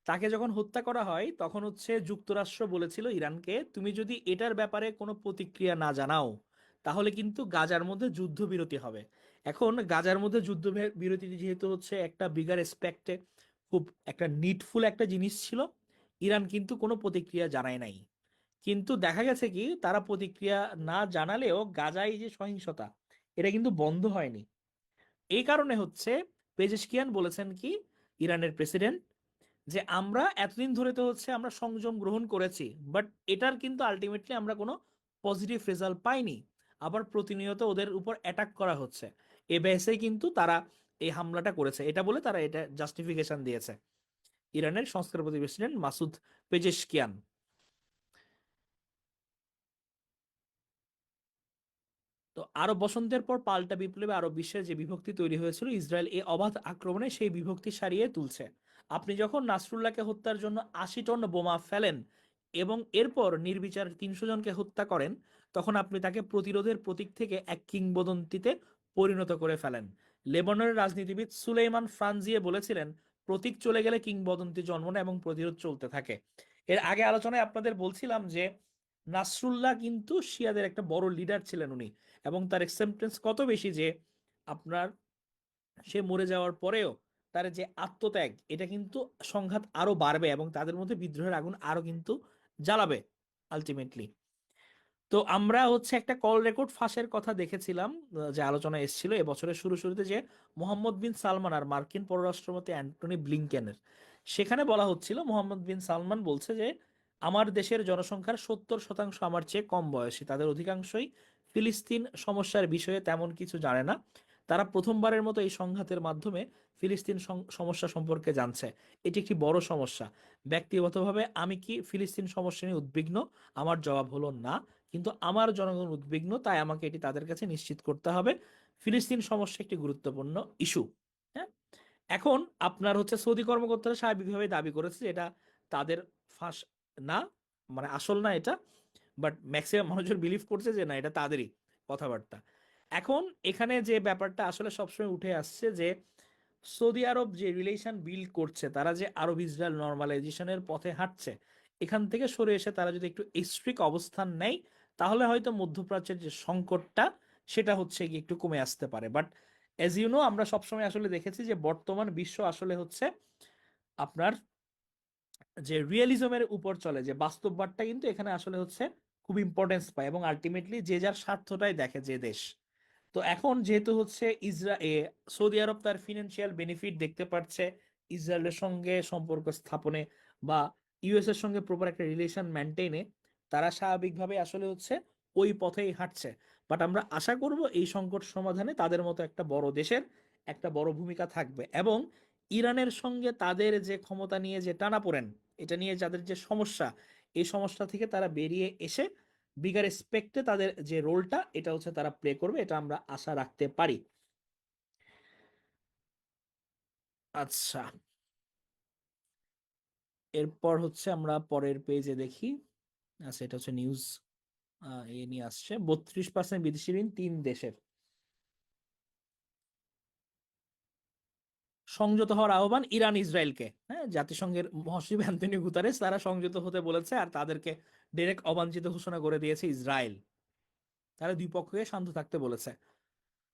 তাকে যখন হত্যা করা হয়, তখন হচ্ছে যুক্তরাষ্ট্র বলেছিল ইরানকে, তুমি যদি এটার ব্যাপারে কোনো প্রতিক্রিয়া না জানাও তাহলে কিন্তু গাজার মধ্যে যুদ্ধবিরতি হবে। এখন গাজার মধ্যে বিরতি যেহেতু হচ্ছে একটা বিগার এসপেক্টে খুব একটা নিডফুল একটা জিনিস ছিল, ইরান কিন্তু কোনো প্রতিক্রিয়া জানায় নাই। কিন্তু দেখা গেছে কি, তারা প্রতিক্রিয়া না জানালেও গাজায় যে সহিংসতা, এটা কিন্তু বন্ধ হয়নি। এই কারণে হচ্ছে পেজেশকিয়ান বলেছেন কি, ইরানের প্রেসিডেন্ট, যে আমরা এতদিন ধরে তো হচ্ছে আমরা সংযম গ্রহণ করেছি, বাট এটার কিন্তু আলটিমেটলি আমরা কোনো পজিটিভ রেজাল্ট পাইনি। আবার প্রতিনিয়ত ওদের উপর অ্যাটাক করা হচ্ছে, এ বেসে কিন্তু তারা এই হামলাটা করেছে, এটা বলে তারা এটা জাস্টিফিকেশন দিয়েছে, ইরানের সংস্কারপতি প্রেসিডেন্ট মাসুদ পেজেশকিয়ান। তো আরব বসন্তের পর পাল্টা বিপ্লবে আরব বিশ্বের যে বিভক্তি তৈরি হয়েছিল, ইসরায়েল এই অবাধ আক্রমণে সেই বিভক্তি সারিয়ে তুলছে। আপনি যখন নাসরুল্লাহকে হত্যার জন্য 80 টন বোমা ফেলেন এবং এরপর নির্বিচার 300 জনকে হত্যা করেন, তখন আপনি তাকে প্রতিরোধের প্রতীক থেকে এক কিংবদন্তিতে পরিণত করে ফেলেন। লেবাননের রাজনীতিবিদ সুলেইমান ফ্রানজিয়ে বলেছিলেন, প্রতীক চলে গেলে কিংবদন্তি জন্ম নেয় এবং প্রতিরোধ চলতে থাকে। এর আগে আলোচনায় আপনাদের বলছিলাম যে নাসরুল্লাহ কিন্তু শিয়াদের একটা বড় লিডার ছিলেন উনি, এবং তার অ্যাকসেপ্টেন্স কত বেশি যে আপনার সে মরে যাওয়ার পরেও তার যে আত্মত্যাগ, এটা কিন্তু সংঘাত আরো বাড়বে এবং তাদের মধ্যে বিদ্রোহের আগুন আরো কিন্তু জ্বালাবে আলটিমেটলি। তো আমরা হচ্ছে একটা কল রেকর্ড ফাঁসের কথা দেখেছিলাম, যে আলোচনা এসেছিল এবছরের শুরু শুরুতে, যে মোহাম্মদ বিন সালমান আর মার্কিন পররাষ্ট্রমন্ত্রী অ্যান্টনি ব্লিংকেনের, সেখানে বলা হচ্ছিল মোহাম্মদ বিন সালমান বলছে যে আমার দেশের জনসংখ্যার 70% আমার চেয়ে কম বয়সী, তাদের অধিকাংশই ফিলিস্তিন সমস্যার বিষয়ে তেমন কিছু জানে না, তারা প্রথমবারের মতো এই সংঘাতের মাধ্যমে ফিলিস্তিন সমস্যা সম্পর্কে জানছে। এটি একটি বড় সমস্যা। ব্যক্তিগতভাবে আমি কি ফিলিস্তিন সমস্যা নিয়ে উদ্বিগ্ন? আমার জবাব হলো না। কিন্তু আমার জনগণ উদ্বিগ্ন, তাই আমাকে এটি তাদের কাছে নিশ্চিত করতে হবে। ফিলিস্তিন সমস্যা একটি গুরুত্বপূর্ণ ইস্যু। হ্যাঁ, এখন আপনার হচ্ছে সৌদি কর্মকর্তারা স্বাভাবিকভাবে দাবি করেছে যে এটা তাদের ফাঁস না, মানে আসল না এটা, বাট ম্যাক্সিমাম মানুষজন বিলিভ করছে যে না, এটা তাদেরই কথাবার্তা। এখন এখানে যে ব্যাপারটা আসলে সবসময় উঠে আসছে যে সৌদি আরব যে রিলেশন বিল্ড করছে, তারা যে আরব ইসরায়েল নর্মালাইজেশনের পথে হাঁটছে, এখান থেকে সরে এসে তারা যদি একটু স্ট্রিক্ট অবস্থান নেয়, তাহলে হয়তো মধ্যপ্রাচ্যের যে সংকটটা সেটা হচ্ছে গিয়ে একটু কমে আসতে পারে। বাট অ্যাজ ইউ নো, আমরা সবসময় আসলে দেখেছি যে বর্তমান বিশ্ব আসলে হচ্ছে আপনার যে রিয়েলিজমের উপর চলে, যে বাস্তববাদটা কিন্তু এখানে আসলে হচ্ছে খুব ইম্পর্টেন্স পায়, এবং আলটিমেটলি যে যার স্বার্থটাই দেখে যে দেশ। তো এখন যেহেতু হচ্ছে সৌদি আরব তার ফিনান্সিয়াল বেনিফিট দেখতে পাচ্ছে ইসরায়েলের সঙ্গে সম্পর্ক স্থাপনে, বা ইউএস এর সঙ্গে প্রপার একটা রিলেশন মেনটেনে, তারা স্বাভাবিকভাবে আসলে হচ্ছে ওই পথেই হাঁটছে। বাট আমরা আশা করব এই সংকট সমাধানে তাদের মতো একটা বড় দেশের একটা বড় ভূমিকা থাকবে, এবং ইরানের সঙ্গে তাদের যে ক্ষমতা নিয়ে যে টানাপোড়েন, এটা নিয়ে যাদের যে সমস্যা, এই সমস্যা থেকে তারা বেরিয়ে এসে বিগার স্পেক্টে তাদের যে রোলটা, এটা হচ্ছে তারা প্লে করবে, এটা আমরা আশা রাখতে পারি। আচ্ছা, এরপর হচ্ছে আমরা পরের পেজে দেখি। আচ্ছা, এটা হচ্ছে নিউজ এ নিয়ে আসছে 32% বিদেশি ঋণ 3 দেশের। সংযত হওয়ার আহ্বান ইরান ইসরায়েলকে। হ্যাঁ, জাতিসংঘের মহাসচিব অ্যান্টনিও গুতারেস তারা সংযত হতে বলেছে, আর তাদেরকে ডাইরেক্ট অবাঞ্ছিত ঘোষণা করে দিয়েছে ইসরায়েল। তারা দুই পক্ষকে শান্ত থাকতে বলেছে।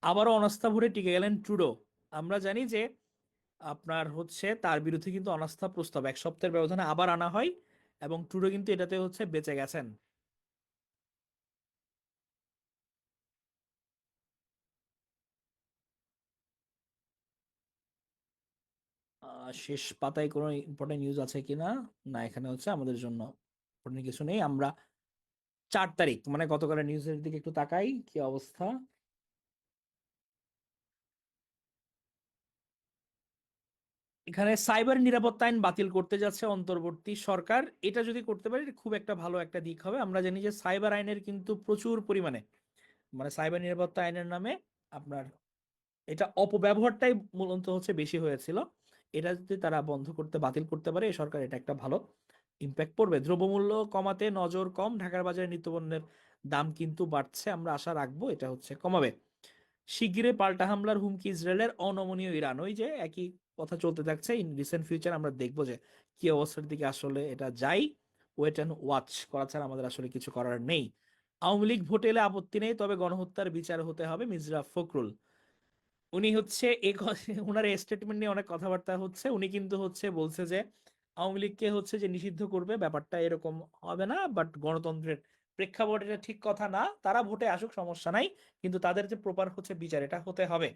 আবারও অনাস্থা ভরে টিকে গেলেন ট্রুডো। আমরা জানি যে আপনার হচ্ছে তার বিরুদ্ধে কিন্তু অনাস্থা প্রস্তাব 1 সপ্তাহের ব্যবধানে আবার আনা হয়, এবং ট্রুডো কিন্তু এটাতে হচ্ছে বেঁচে গেছেন। শেষ পাতায় কোনো ইম্পর্টেন্ট নিউজ আছে কিনা? না, এখানে হচ্ছে আমাদের জন্য ইম্পর্টেন্ট কিছু নেই। আমরা 4 তারিখ মানে গতকালের নিউজের দিকে একটু তাকাই, কি অবস্থা। এখানে সাইবার নিরাপত্তা আইন বাতিল করতে যাচ্ছে অন্তর্বর্তী সরকার। এটা যদি করতে পারে, এটা খুব একটা ভালো একটা দিক হবে। আমরা জানি যে সাইবার আইনের কিন্তু প্রচুর পরিমাণে, মানে সাইবার নিরাপত্তা আইনের নামে আপনার এটা অপব্যবহারটাই মূলত হচ্ছে বেশি হয়েছিল। এটা যদি তারা বন্ধ করতে, বাতিল করতে পারে এই সরকার, এটা একটা ভালো ইম্প্যাক্ট পড়বে। দ্রব্যমূল্য কমাতে নজর কম, ঢাকার বাজারে নিত্যপণ্যের দাম কিন্তু বাড়ছে, আমরা আশা রাখবো এটা হচ্ছে কমাবে। শিগগিরই পাল্টা হামলার হুমকি ইসরায়েলের, অনমনীয় ইরান। ওই যে একই কথা চলতে থাকছে। ইন রিসেন্ট ফিউচার আমরা দেখবো যে কি অবস্থার দিকে আসলে এটা যাই। ওয়েট অ্যান্ড ওয়াচ করা ছাড়া আমাদের আসলে কিছু করার নেই। আওয়ামী লীগ ভোটে এলে আপত্তি নেই, তবে গণহত্যার বিচার হতে হবে, মির্জা ফখরুল। উনি হচ্ছে ওনার স্টেটমেন্ট নিয়ে অনেক কথাবার্তা হচ্ছে। উনি কিন্তু হচ্ছে বলছে যে আওয়ামী লীগকে হচ্ছে যে নিষিদ্ধ করবে, ব্যাপারটা এরকম হবে না। বাট গণতন্ত্রের প্রেক্ষাপট এটা ঠিক কথা না। তারা ভোটে আসুক, সমস্যা নাই, কিন্তু তাদের যে প্রপার হচ্ছে বিচার, এটা হতে হবে।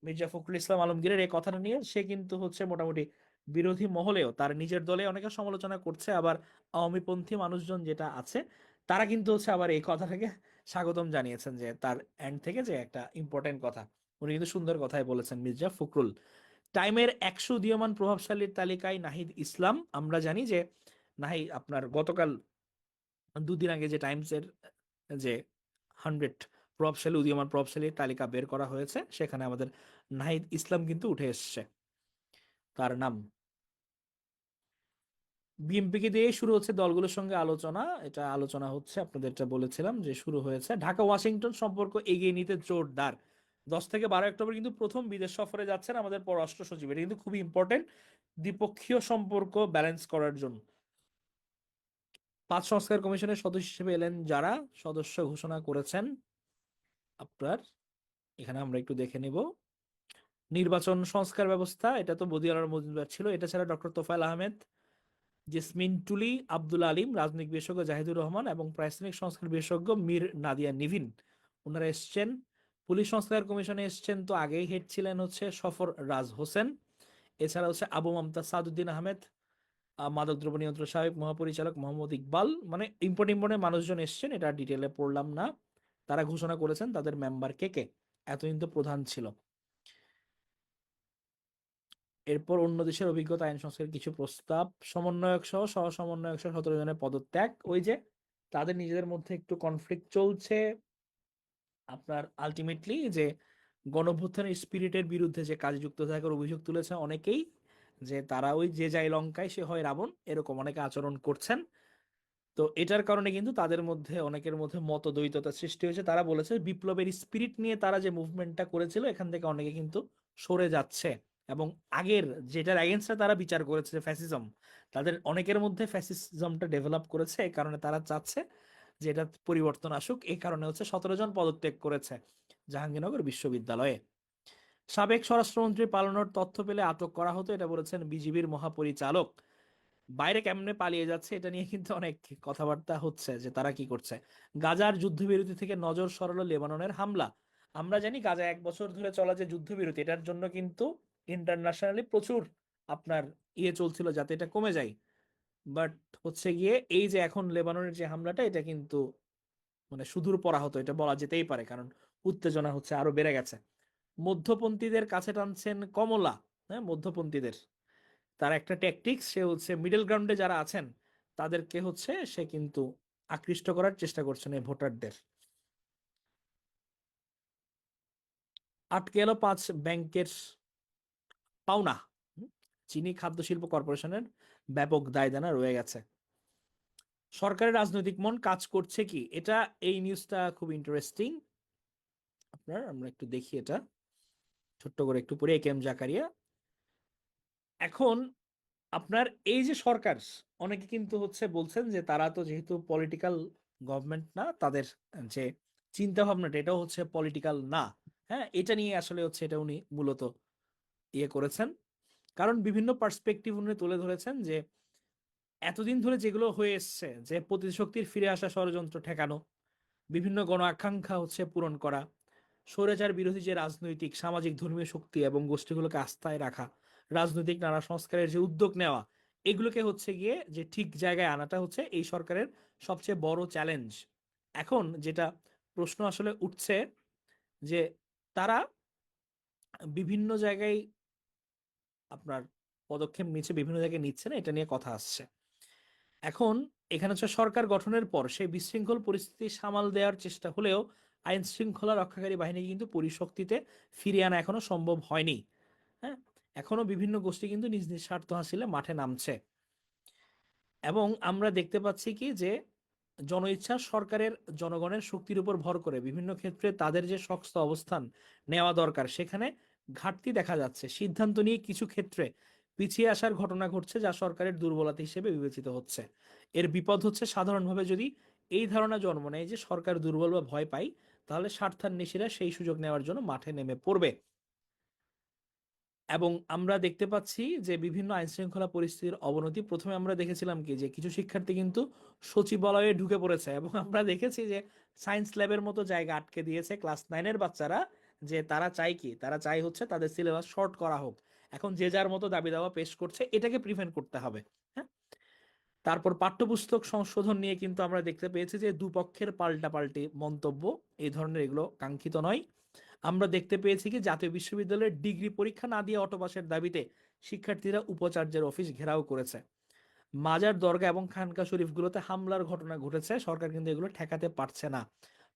মির্জা ফখরুল ইসলাম আলমগীরের এই কথাটা নিয়ে সে কিন্তু হচ্ছে মোটামুটি বিরোধী মহলেও তার নিজের দলে অনেকে সমালোচনা করছে, আবার আওয়ামীপন্থী মানুষজন যেটা আছে, তারা কিন্তু হচ্ছে আবার এই কথাটাকে স্বাগতম জানিয়েছেন, যে তার এন্ড থেকে যে একটা ইম্পর্টেন্ট কথা। উনি কিন্তু সুন্দর কথাই বলেছেন মির্জা ফখরুল। টাইমের 100 উদীয়মান প্রভাবশালীর তালিকায় নাহিদ ইসলাম। আমরা জানি যে আপনার গতকাল 2 দিন আগে যে টাইমসের যে 100 প্রভাবশালী, উদীয়মান প্রভাবশালীর তালিকা বের করা হয়েছে, সেখানে আমাদের নাহিদ ইসলাম কিন্তু উঠে এসছে তার নাম। বিএনপিকে দিয়ে শুরু হচ্ছে দলগুলোর সঙ্গে আলোচনা। এটা আলোচনা হচ্ছে, আপনাদের এটা বলেছিলাম যে শুরু হয়েছে। ঢাকা ওয়াশিংটন সম্পর্ক এগিয়ে নিতে জোরদার। 10 থেকে 12 অক্টোবর কিন্তু প্রথম বিদেশ সফরে যাচ্ছেন আমাদের পররাষ্ট্র সচিব। এটা কিন্তু খুবই ইম্পর্টেন্ট দ্বিপক্ষীয় সম্পর্ক ব্যালেন্স করার জন্য। 5 সংস্কার কমিশনের সদস্য হিসেবে এলেন যারা, সদস্য ঘোষণা করেছেন আপনার, এখানে আমরা একটু দেখে নিব। নির্বাচন সংস্কার ব্যবস্থা, এটা তো বদিউল আলম মজুমদার ছিল। এটা ছাড়া ডক্টর তোফায়েল আহমেদ, জেসমিন টুলি, আব্দুল আলিম, রাজনৈতিক বিশেষজ্ঞ জাহিদুর রহমান, এবং প্রাতিষ্ঠানিক সংস্কার বিশেষজ্ঞ মীর নাদিয়া নিভিন, ওনারা এসছেন। পুলিশ সংস্কার কমিশনে এসছেন তো আগেই হেড ছিলেন হচ্ছে সফর রাজ হোসেন। এছাড়া হচ্ছে আবু মামতা সাদউদ্দিন আহমেদ, মাদকদ্রব্য নিয়ন্ত্রণ সাবেক মহাপরিচালক মোহাম্মদ ইকবাল। মানে ইম্পর্টেন্ট ইম্পর্টেন্ট মানুষজন এসছেন, এটা ডিটেলে পড়লাম না। তারা ঘোষণা করেছেন তাদের মেম্বার কে কে, এতদিন তো প্রধান ছিল। এরপর অন্য দেশের অভিজ্ঞতা, আইন সংস্কারের কিছু প্রস্তাব, সমন্বয়ক সহ সহ সমন্বয়ক সহ 17 জনের পদত্যাগ। ওই যে তাদের নিজেদের মধ্যে একটু কনফ্লিক্ট চলছে, আপনার আলটিমেটলি যে গণঅভ্যুত্থানের স্পিরিটের বিরুদ্ধে যে কাজে যুক্ত থাকার অভিযোগ তুলেছে অনেকেই, যে তারা ওই যে যায় লঙ্কায় সে হয় রাবণ, এরকম অনেকে আচরণ করছেন। তো এটার কারণে কিন্তু তাদের মধ্যে অনেকের মধ্যে মতদ্বৈততা সৃষ্টি হয়েছে। তারা বলেছে বিপ্লবের স্পিরিট নিয়ে তারা যে মুভমেন্টটা করেছিল এখান থেকে অনেকে কিন্তু সরে যাচ্ছে, এবং আগের যেটার এগেনস্টে তারা বিচার করেছে ফ্যাসিজম, তাদের অনেকের মধ্যে ফ্যাসিজমটা ডেভেলপ করেছে। এই কারণে তারা চাচ্ছে যে এটা পরিবর্তন আসুক। এই কারণে হচ্ছে 17 জন পদত্যাগ করেছে জাহাঙ্গীরনগর বিশ্ববিদ্যালয়ে। সাবেক স্বরাষ্ট্রমন্ত্রী পালানোর তথ্য পেলে আটক করা হতো, এটা বলেছেন বিজিবির মহাপরিচালক। বাইরে কেমনে পালিয়ে যাচ্ছে এটা নিয়ে কিন্তু অনেক কথাবার্তা হচ্ছে যে তারা কি করছে। গাজার যুদ্ধবিরতি থেকে নজর সরালো লেবাননের হামলা। আমরা জানি গাজা 1 বছর ধরে চলা যে যুদ্ধবিরতি, এটার জন্য কিন্তু ইন্টারন্যাশনালি প্রচুর আপনার চলছিল যাতে এটা কমে যায়। বাট হচ্ছে গিয়ে এই যে এখন লেবাননের যে হামলাটা, এটা কিন্তু মানে সুদূর পরাহত এটা বলা যেতেই পারে, কারণ উত্তেজনা হচ্ছে আরো বেড়ে গেছে। মধ্যপন্থীদের কাছে টানছেন কমলা। হ্যাঁ, মধ্যপন্থীদের তার একটা ট্যাকটিক্স, সে হচ্ছে মিডল গ্রাউন্ডে যারা আছেন তাদেরকে হচ্ছে সে কিন্তু আকৃষ্ট করার চেষ্টা করছেন এই ভোটারদের। আটকে এলো 5 ব্যাংকের পাওনা। হুম, চিনি খাদ্য শিল্প কর্পোরেশনের ব্যাপক দায়দানা রয়ে গেছে। সরকারের রাজনৈতিক মন কাজ করছে কি, এটা এই নিউজটা খুব ইন্টারেস্টিং। আপনার আমরা একটু দেখি এটা ছোট্ট করে একটু পড়ে। এ কে এম জাকারিয়া, এখন আপনার এই যে সরকার, অনেকে কিন্তু হচ্ছে বলছেন যে তারা তো যেহেতু পলিটিক্যাল গভর্নমেন্ট না, তাদের যে চিন্তা ভাবনাটা এটাও হচ্ছে পলিটিক্যাল না। হ্যাঁ, এটা নিয়ে আসলে হচ্ছে এটা উনি মূলত করেছেন। কারণ বিভিন্ন পার্সপেক্টিভ উনি তুলে ধরেছেন যে এতদিন ধরে যেগুলো হয়ে এসছে, যে প্রতিশক্তির ফিরে আসা ষড়যন্ত্র ঠেকানো, বিভিন্ন গণ আকাঙ্ক্ষা হচ্ছে পূরণ করা, স্বৈরাচার বিরোধী যে রাজনৈতিক সামাজিক ধর্মীয় শক্তি এবং গোষ্ঠীগুলোকে আস্থায় রাখা, রাজনৈতিক নানা সংস্কারের যে উদ্যোগ নেওয়া, এগুলোকে হচ্ছে গিয়ে যে ঠিক জায়গায় আনাটা হচ্ছে এই সরকারের সবচেয়ে বড় চ্যালেঞ্জ। এখন যেটা প্রশ্ন আসলে উঠছে যে তারা বিভিন্ন জায়গায় আপনার পদক্ষেপ নিচ্ছে, বিভিন্ন জায়গায় নিচ্ছে না, এটা নিয়ে কথা আসছে। এখন এখানে হচ্ছে সরকার গঠনের পর সেই বিশৃঙ্খল পরিস্থিতি সামাল দেওয়ার চেষ্টা হলেও আইন শৃঙ্খলা রক্ষাকারী বাহিনী কিন্তু পরিশক্তিতে ফিরিয়ে আনা এখনো সম্ভব হয়নি। হ্যাঁ, এখনো বিভিন্ন গোষ্ঠী কিন্তু নিজ নিজ স্বার্থ হাসিলে মাঠে নামছে। এবং আমরা দেখতে পাচ্ছি কি যে জনইচ্ছা সরকারের জনগণের শক্তির উপর ভর করে বিভিন্ন ক্ষেত্রে তাদের যে শক্ত অবস্থান নেওয়া দরকার সেখানে ঘাটতি দেখা যাচ্ছে। সিদ্ধান্ত নিয়ে কিছু ক্ষেত্রে পিছিয়ে আসার ঘটনা ঘটছে, যা সরকারের দুর্বলতা হিসেবে বিবেচিত হচ্ছে। এর বিপদ হচ্ছে সাধারণভাবে যদি এই ধারণা জন্ম নেয় যে সরকার দুর্বল বা ভয় পায়, তাহলে স্বার্থান্বেষীরা সেই সুযোগ নেওয়ার জন্য মাঠে নেমে পড়বে। এবং আমরা দেখতে পাচ্ছি যে বিভিন্ন আইন শৃঙ্খলা পরিস্থিতির অবনতি। প্রথমে আমরা দেখেছিলাম কি যে কিছু শিক্ষার্থী কিন্তু সচিবালয়ে ঢুকে পড়েছে, এবং আমরা দেখেছি যে সায়েন্স ল্যাবের মতো জায়গা আটকে দিয়েছে ক্লাস 9-এর বাচ্চারা। যে তারা চায় কি, তারা চাই হচ্ছে তাদের সিলেবাস শর্ট করা হোক। এখন যে যার মতো দাবি দাওয়া পেশ করছে, এটাকে প্রিভেন্ট করতে হবে। হ্যাঁ, তারপর পাঠ্যপুস্তক সংশোধন নিয়ে কিন্তু আমরা দেখতে পেয়েছি যে দুপক্ষের পাল্টাপাল্টি মন্তব্য, এই ধরনের এগুলো কাঙ্ক্ষিত নয়। আমরা দেখতে পেয়েছি কি জাতীয় বিশ্ববিদ্যালয়ের ডিগ্রি পরীক্ষা না দিয়ে অটোপাসের দাবিতে শিক্ষার্থীরা উপাচার্যের অফিস ঘেরাও করেছে। মাজার, দরগা এবং খানকা শরীফগুলোতে হামলার ঘটনা ঘটেছে, সরকার কিন্তু এগুলো ঠেকাতে পারছে না।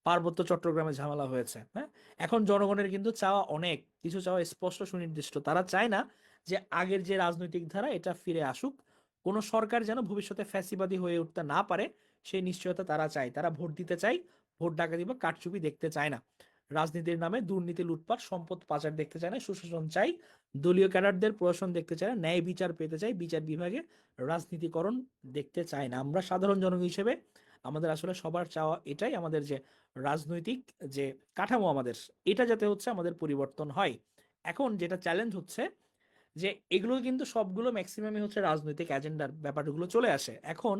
পার্বত্য চট্টগ্রামে ঝামেলা হয়েছে। হ্যাঁ, এখন জনগণের কিন্তু চাওয়া অনেক কিছু, চাওয়া স্পষ্ট সুনির্দিষ্ট। তারা চায় না যে আগের যে রাজনৈতিক ধারা এটা ফিরে আসুক। কোনো সরকার যেন ভবিষ্যতে ফ্যাসিবাদী হয়ে উঠতে না পারে সেই নিশ্চয়তা তারা চায়। তারা ভোট দিতে চায়, ভোট ডাকাতি বা কারচুপি দেখতে চায় না। রাজনীতির নামে দুর্নীতি, লুটপাট, সম্পদ পাচার দেখতে চায় না। সুশাসন চাই, দলীয় ক্যাডারদের প্রশাসন দেখতে চায় না। ন্যায় বিচার পেতে চাই, বিচার বিভাগে রাজনীতিকরণ দেখতে চায় না। আমরা সাধারণ জনগণ হিসেবে আমাদের আসলে সবার চাওয়া এটাই, আমাদের যে রাজনৈতিক যে কাঠামো আমাদের, এটা যাতে হচ্ছে আমাদের পরিবর্তন হয়। এখন যেটা চ্যালেঞ্জ হচ্ছে যে এগুলো কিন্তু সবগুলো ম্যাক্সিমামই হচ্ছে রাজনৈতিক এজেন্ডার ব্যাপারগুলো চলে আসে। এখন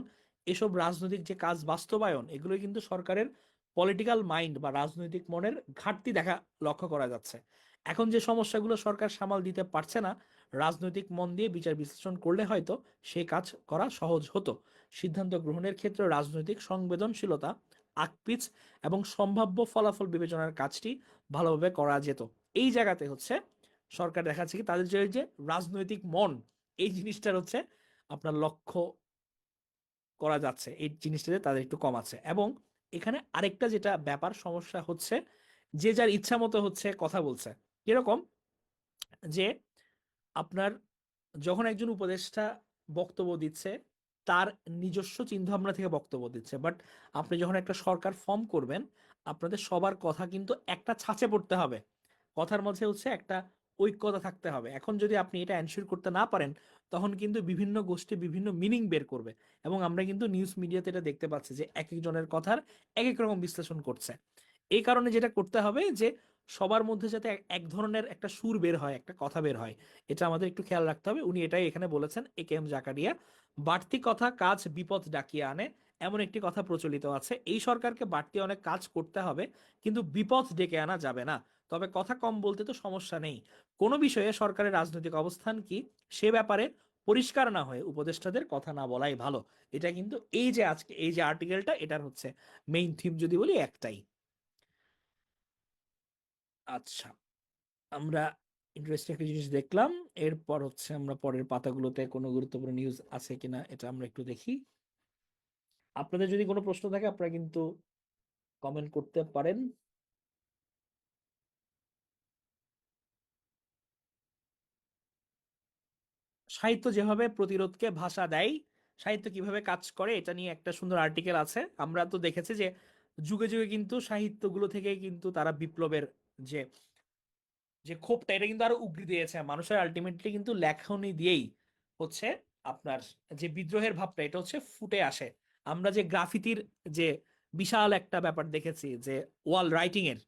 এসব রাজনৈতিক যে কাজ বাস্তবায়ন, এগুলো কিন্তু সরকারের পলিটিক্যাল মাইন্ড বা রাজনৈতিক মনের ঘাটতি লক্ষ্য করা যাচ্ছে। এখন যে সমস্যাগুলো সরকার সামাল দিতে পারছে না, রাজনৈতিক মন দিয়ে বিচার বিশ্লেষণ করলে হয়তো সেই কাজ করা সহজ হতো। সিদ্ধান্ত গ্রহণের ক্ষেত্রে রাজনৈতিক সংবেদনশীলতা, আকপিচ এবং সম্ভাব্য ফলাফল বিবেচনার কাজটি ভালোভাবে করা যেত। এই জায়গাতে হচ্ছে সরকার দেখাচ্ছে কি তাদের যে রাজনৈতিক মন, এই জিনিসটার হচ্ছে আপনার লক্ষ্য করা যাচ্ছে, এই জিনিসটাতে তাদের একটু কম আছে। এবং এখানে আরেকটা যেটা ব্যাপার সমস্যা হচ্ছে, যে যার ইচ্ছা মতো হচ্ছে কথা বলছে। কিরকম, যে আপনার যখন একজন উপদেষ্টা বক্তব্য দিচ্ছে, তার নিজস্ব চিন্তাভাবনা থেকে বক্তব্য দিচ্ছে, বাট আপনি যখন একটা সরকার ফর্ম করবেন, আপনাদের সবার কথা কিন্তু একটা ছাঁচে পড়তে হবে, কথার মধ্যে হচ্ছে একটা ঐক্যতা থাকতে হবে। এখন যদি আপনি এটা এনশিওর করতে না পারেন, তখন কিন্তু বিভিন্ন গোষ্ঠী বিভিন্ন মিনিং বের করবে। এবং আমরা কিন্তু নিউজ মিডিয়াতে এটা দেখতে পাচ্ছি যে এক একজনের কথার এক এক রকম বিশ্লেষণ করছে। এই কারণে যেটা করতে হবে যে সবার মধ্যে যাতে এক ধরনের একটা সুর বের হয়, একটা কথা বের হয়, এটা আমাদের একটু খেয়াল রাখতে হবে। উনি এটাই এখানে বলেছেন, AKM জাকারিয়া। বাড়তি কথা কাজ বিপদ ডাকিয়ে আনে, এমন একটি কথা প্রচলিত আছে। এই সরকারকে বাড়তি অনেক কাজ করতে হবে, কিন্তু বিপদ ডেকে আনা যাবে না। তবে কথা কম বলতে তো সমস্যা নেই, কোনো বিষয়ে সরকারের রাজনৈতিক অবস্থান কি সে ব্যাপারে পরিষ্কার না হয়ে উপদেষ্টাদের কথা না বলাই ভালো। এটা কিন্তু এই যে আজকে এই যে আর্টিকেলটা, এটার হচ্ছে মেইন থিম যদি বলি একটাই। আচ্ছা, আমরা ইন্টারেস্টিং একটা জিনিস দেখলাম। এরপর হচ্ছে আমরা পরের পাতাগুলোতে কোনো গুরুত্বপূর্ণ নিউজ আছে কিনা এটা আমরা একটু দেখি। আপনাদের যদি কোনো প্রশ্ন থাকে আপনারা কিন্তু কমেন্ট করতে পারেন। সাহিত্য যেভাবে প্রতিরোধকে ভাষা দেয়, সাহিত্য কিভাবে কাজ করে এটা নিয়ে একটা সুন্দর আর্টিকেল আছে। আমরা তো দেখেছি যে যুগে যুগে কিন্তু সাহিত্যগুলো থেকে কিন্তু তারা বিপ্লবের যে যে ক্ষোভটা, এটা কিন্তু আরো উগরে দিয়েছে মানুষের। আলটিমেটলি কিন্তু লেখনী দিয়েই হচ্ছে আপনার যে বিদ্রোহের ভাবটা, এটা হচ্ছে ফুটে আসে। আমরা যে গ্রাফিতির যে বিশাল একটা ব্যাপার দেখেছি, যে ওয়াল রাইটিং এর,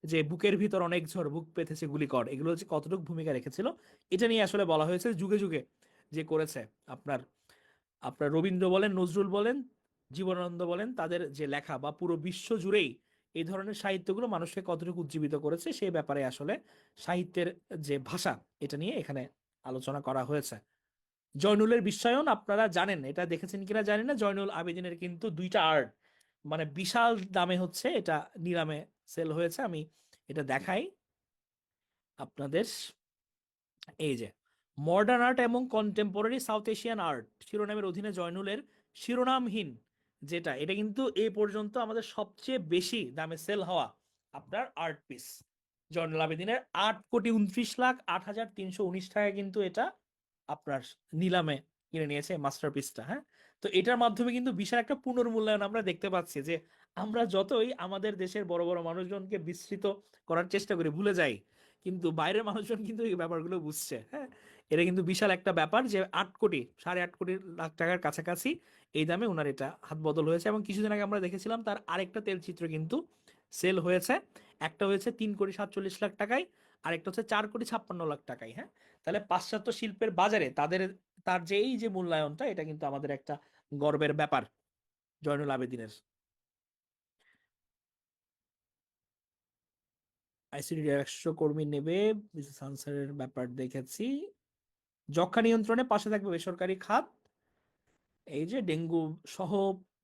যে বুকের ভিতর অনেক ঝড় বুক পেতেছে গুলি কর, এগুলো হচ্ছে কতটুকু ভূমিকা রেখেছিল, এটা নিয়ে আসলে বলা হয়েছে। যুগে যুগে যে করেছে আপনার আপনার রবীন্দ্র বলেন, নজরুল বলেন, জীবনানন্দ বলেন, তাদের যে লেখা বা পুরো বিশ্ব জুড়েই এই ধরনের সাহিত্যগুলো মানুষকে কতটুকু উজ্জীবিত করেছে সেই ব্যাপারে আসলে সাহিত্যের যে ভাষা, এটা নিয়ে এখানে আলোচনা করা হয়েছে। জয়নুলের বিশ্বায়ন আপনারা জানেন, এটা দেখেছেন কিনা জানি না, জয়নুল আবেদিনের কিন্তু দুইটা আর্ট মানে বিশাল দামে হচ্ছে এটা নিলামে সেল হয়েছে। আমি এটা দেখাই আপনাদের। এই যে মডার্ন আর্ট এবং কন্টেম্পোরারি সাউথ এশিয়ান আর্ট শিরোনামের অধীনে জয়নুলের শিরোনামহীন, যেটা এটা কিন্তু এই পর্যন্ত আমাদের সবচেয়ে বেশি দামে সেল হওয়া আপনার আর্ট পিস। জয়নুল আবেদিনের 8,29,08,319 টাকা কিন্তু এটা আপনার নিলামে কিনে নিয়েছে মাস্টারপিসটা। হ্যাঁ, তো এটার মাধ্যমে কিন্তু বিশাল একটা পুনর্মূল্যায়ন আমরা দেখতে পাচ্ছি, যে আমরা যতই আমাদের দেশের বড় বড় মানুষজনকে বিস্মৃত করার চেষ্টা করি, ভুলে যাই, কিন্তু বাইরের মানুষজন কিন্তু এই ব্যাপারগুলো বুঝছে। হ্যাঁ, এটা কিন্তু বিশাল একটা ব্যাপার যে 8 কোটি 8.5 কোটি লাখ টাকার কাছাকাছি এই দামে ওনার এটা হাত বদল হয়েছে। এবং কিছুদিন আগে আমরা দেখেছিলাম তার আরেকটা তেলচিত্র কিন্তু সেল হয়েছে। একটা হয়েছে 3,47,00,000 টাকায়, আরেকটা হচ্ছে 4,56,00,000 টাকায়। হ্যাঁ, তাহলে পাশ্চাত্য শিল্পের বাজারে তার যে এই যে মূল্যায়নটা, এটা কিন্তু আমাদের একটা গর্বের ব্যাপার জয়নুল আবেদিনের। আইসিডি 150 কর্মী নেবে, বিশেষ আনসারের ব্যাপার দেখেছি। যক্ষ্মা নিয়ন্ত্রণে পাশে থাকবে বেসরকারি খাত। এই যে ডেঙ্গু সহ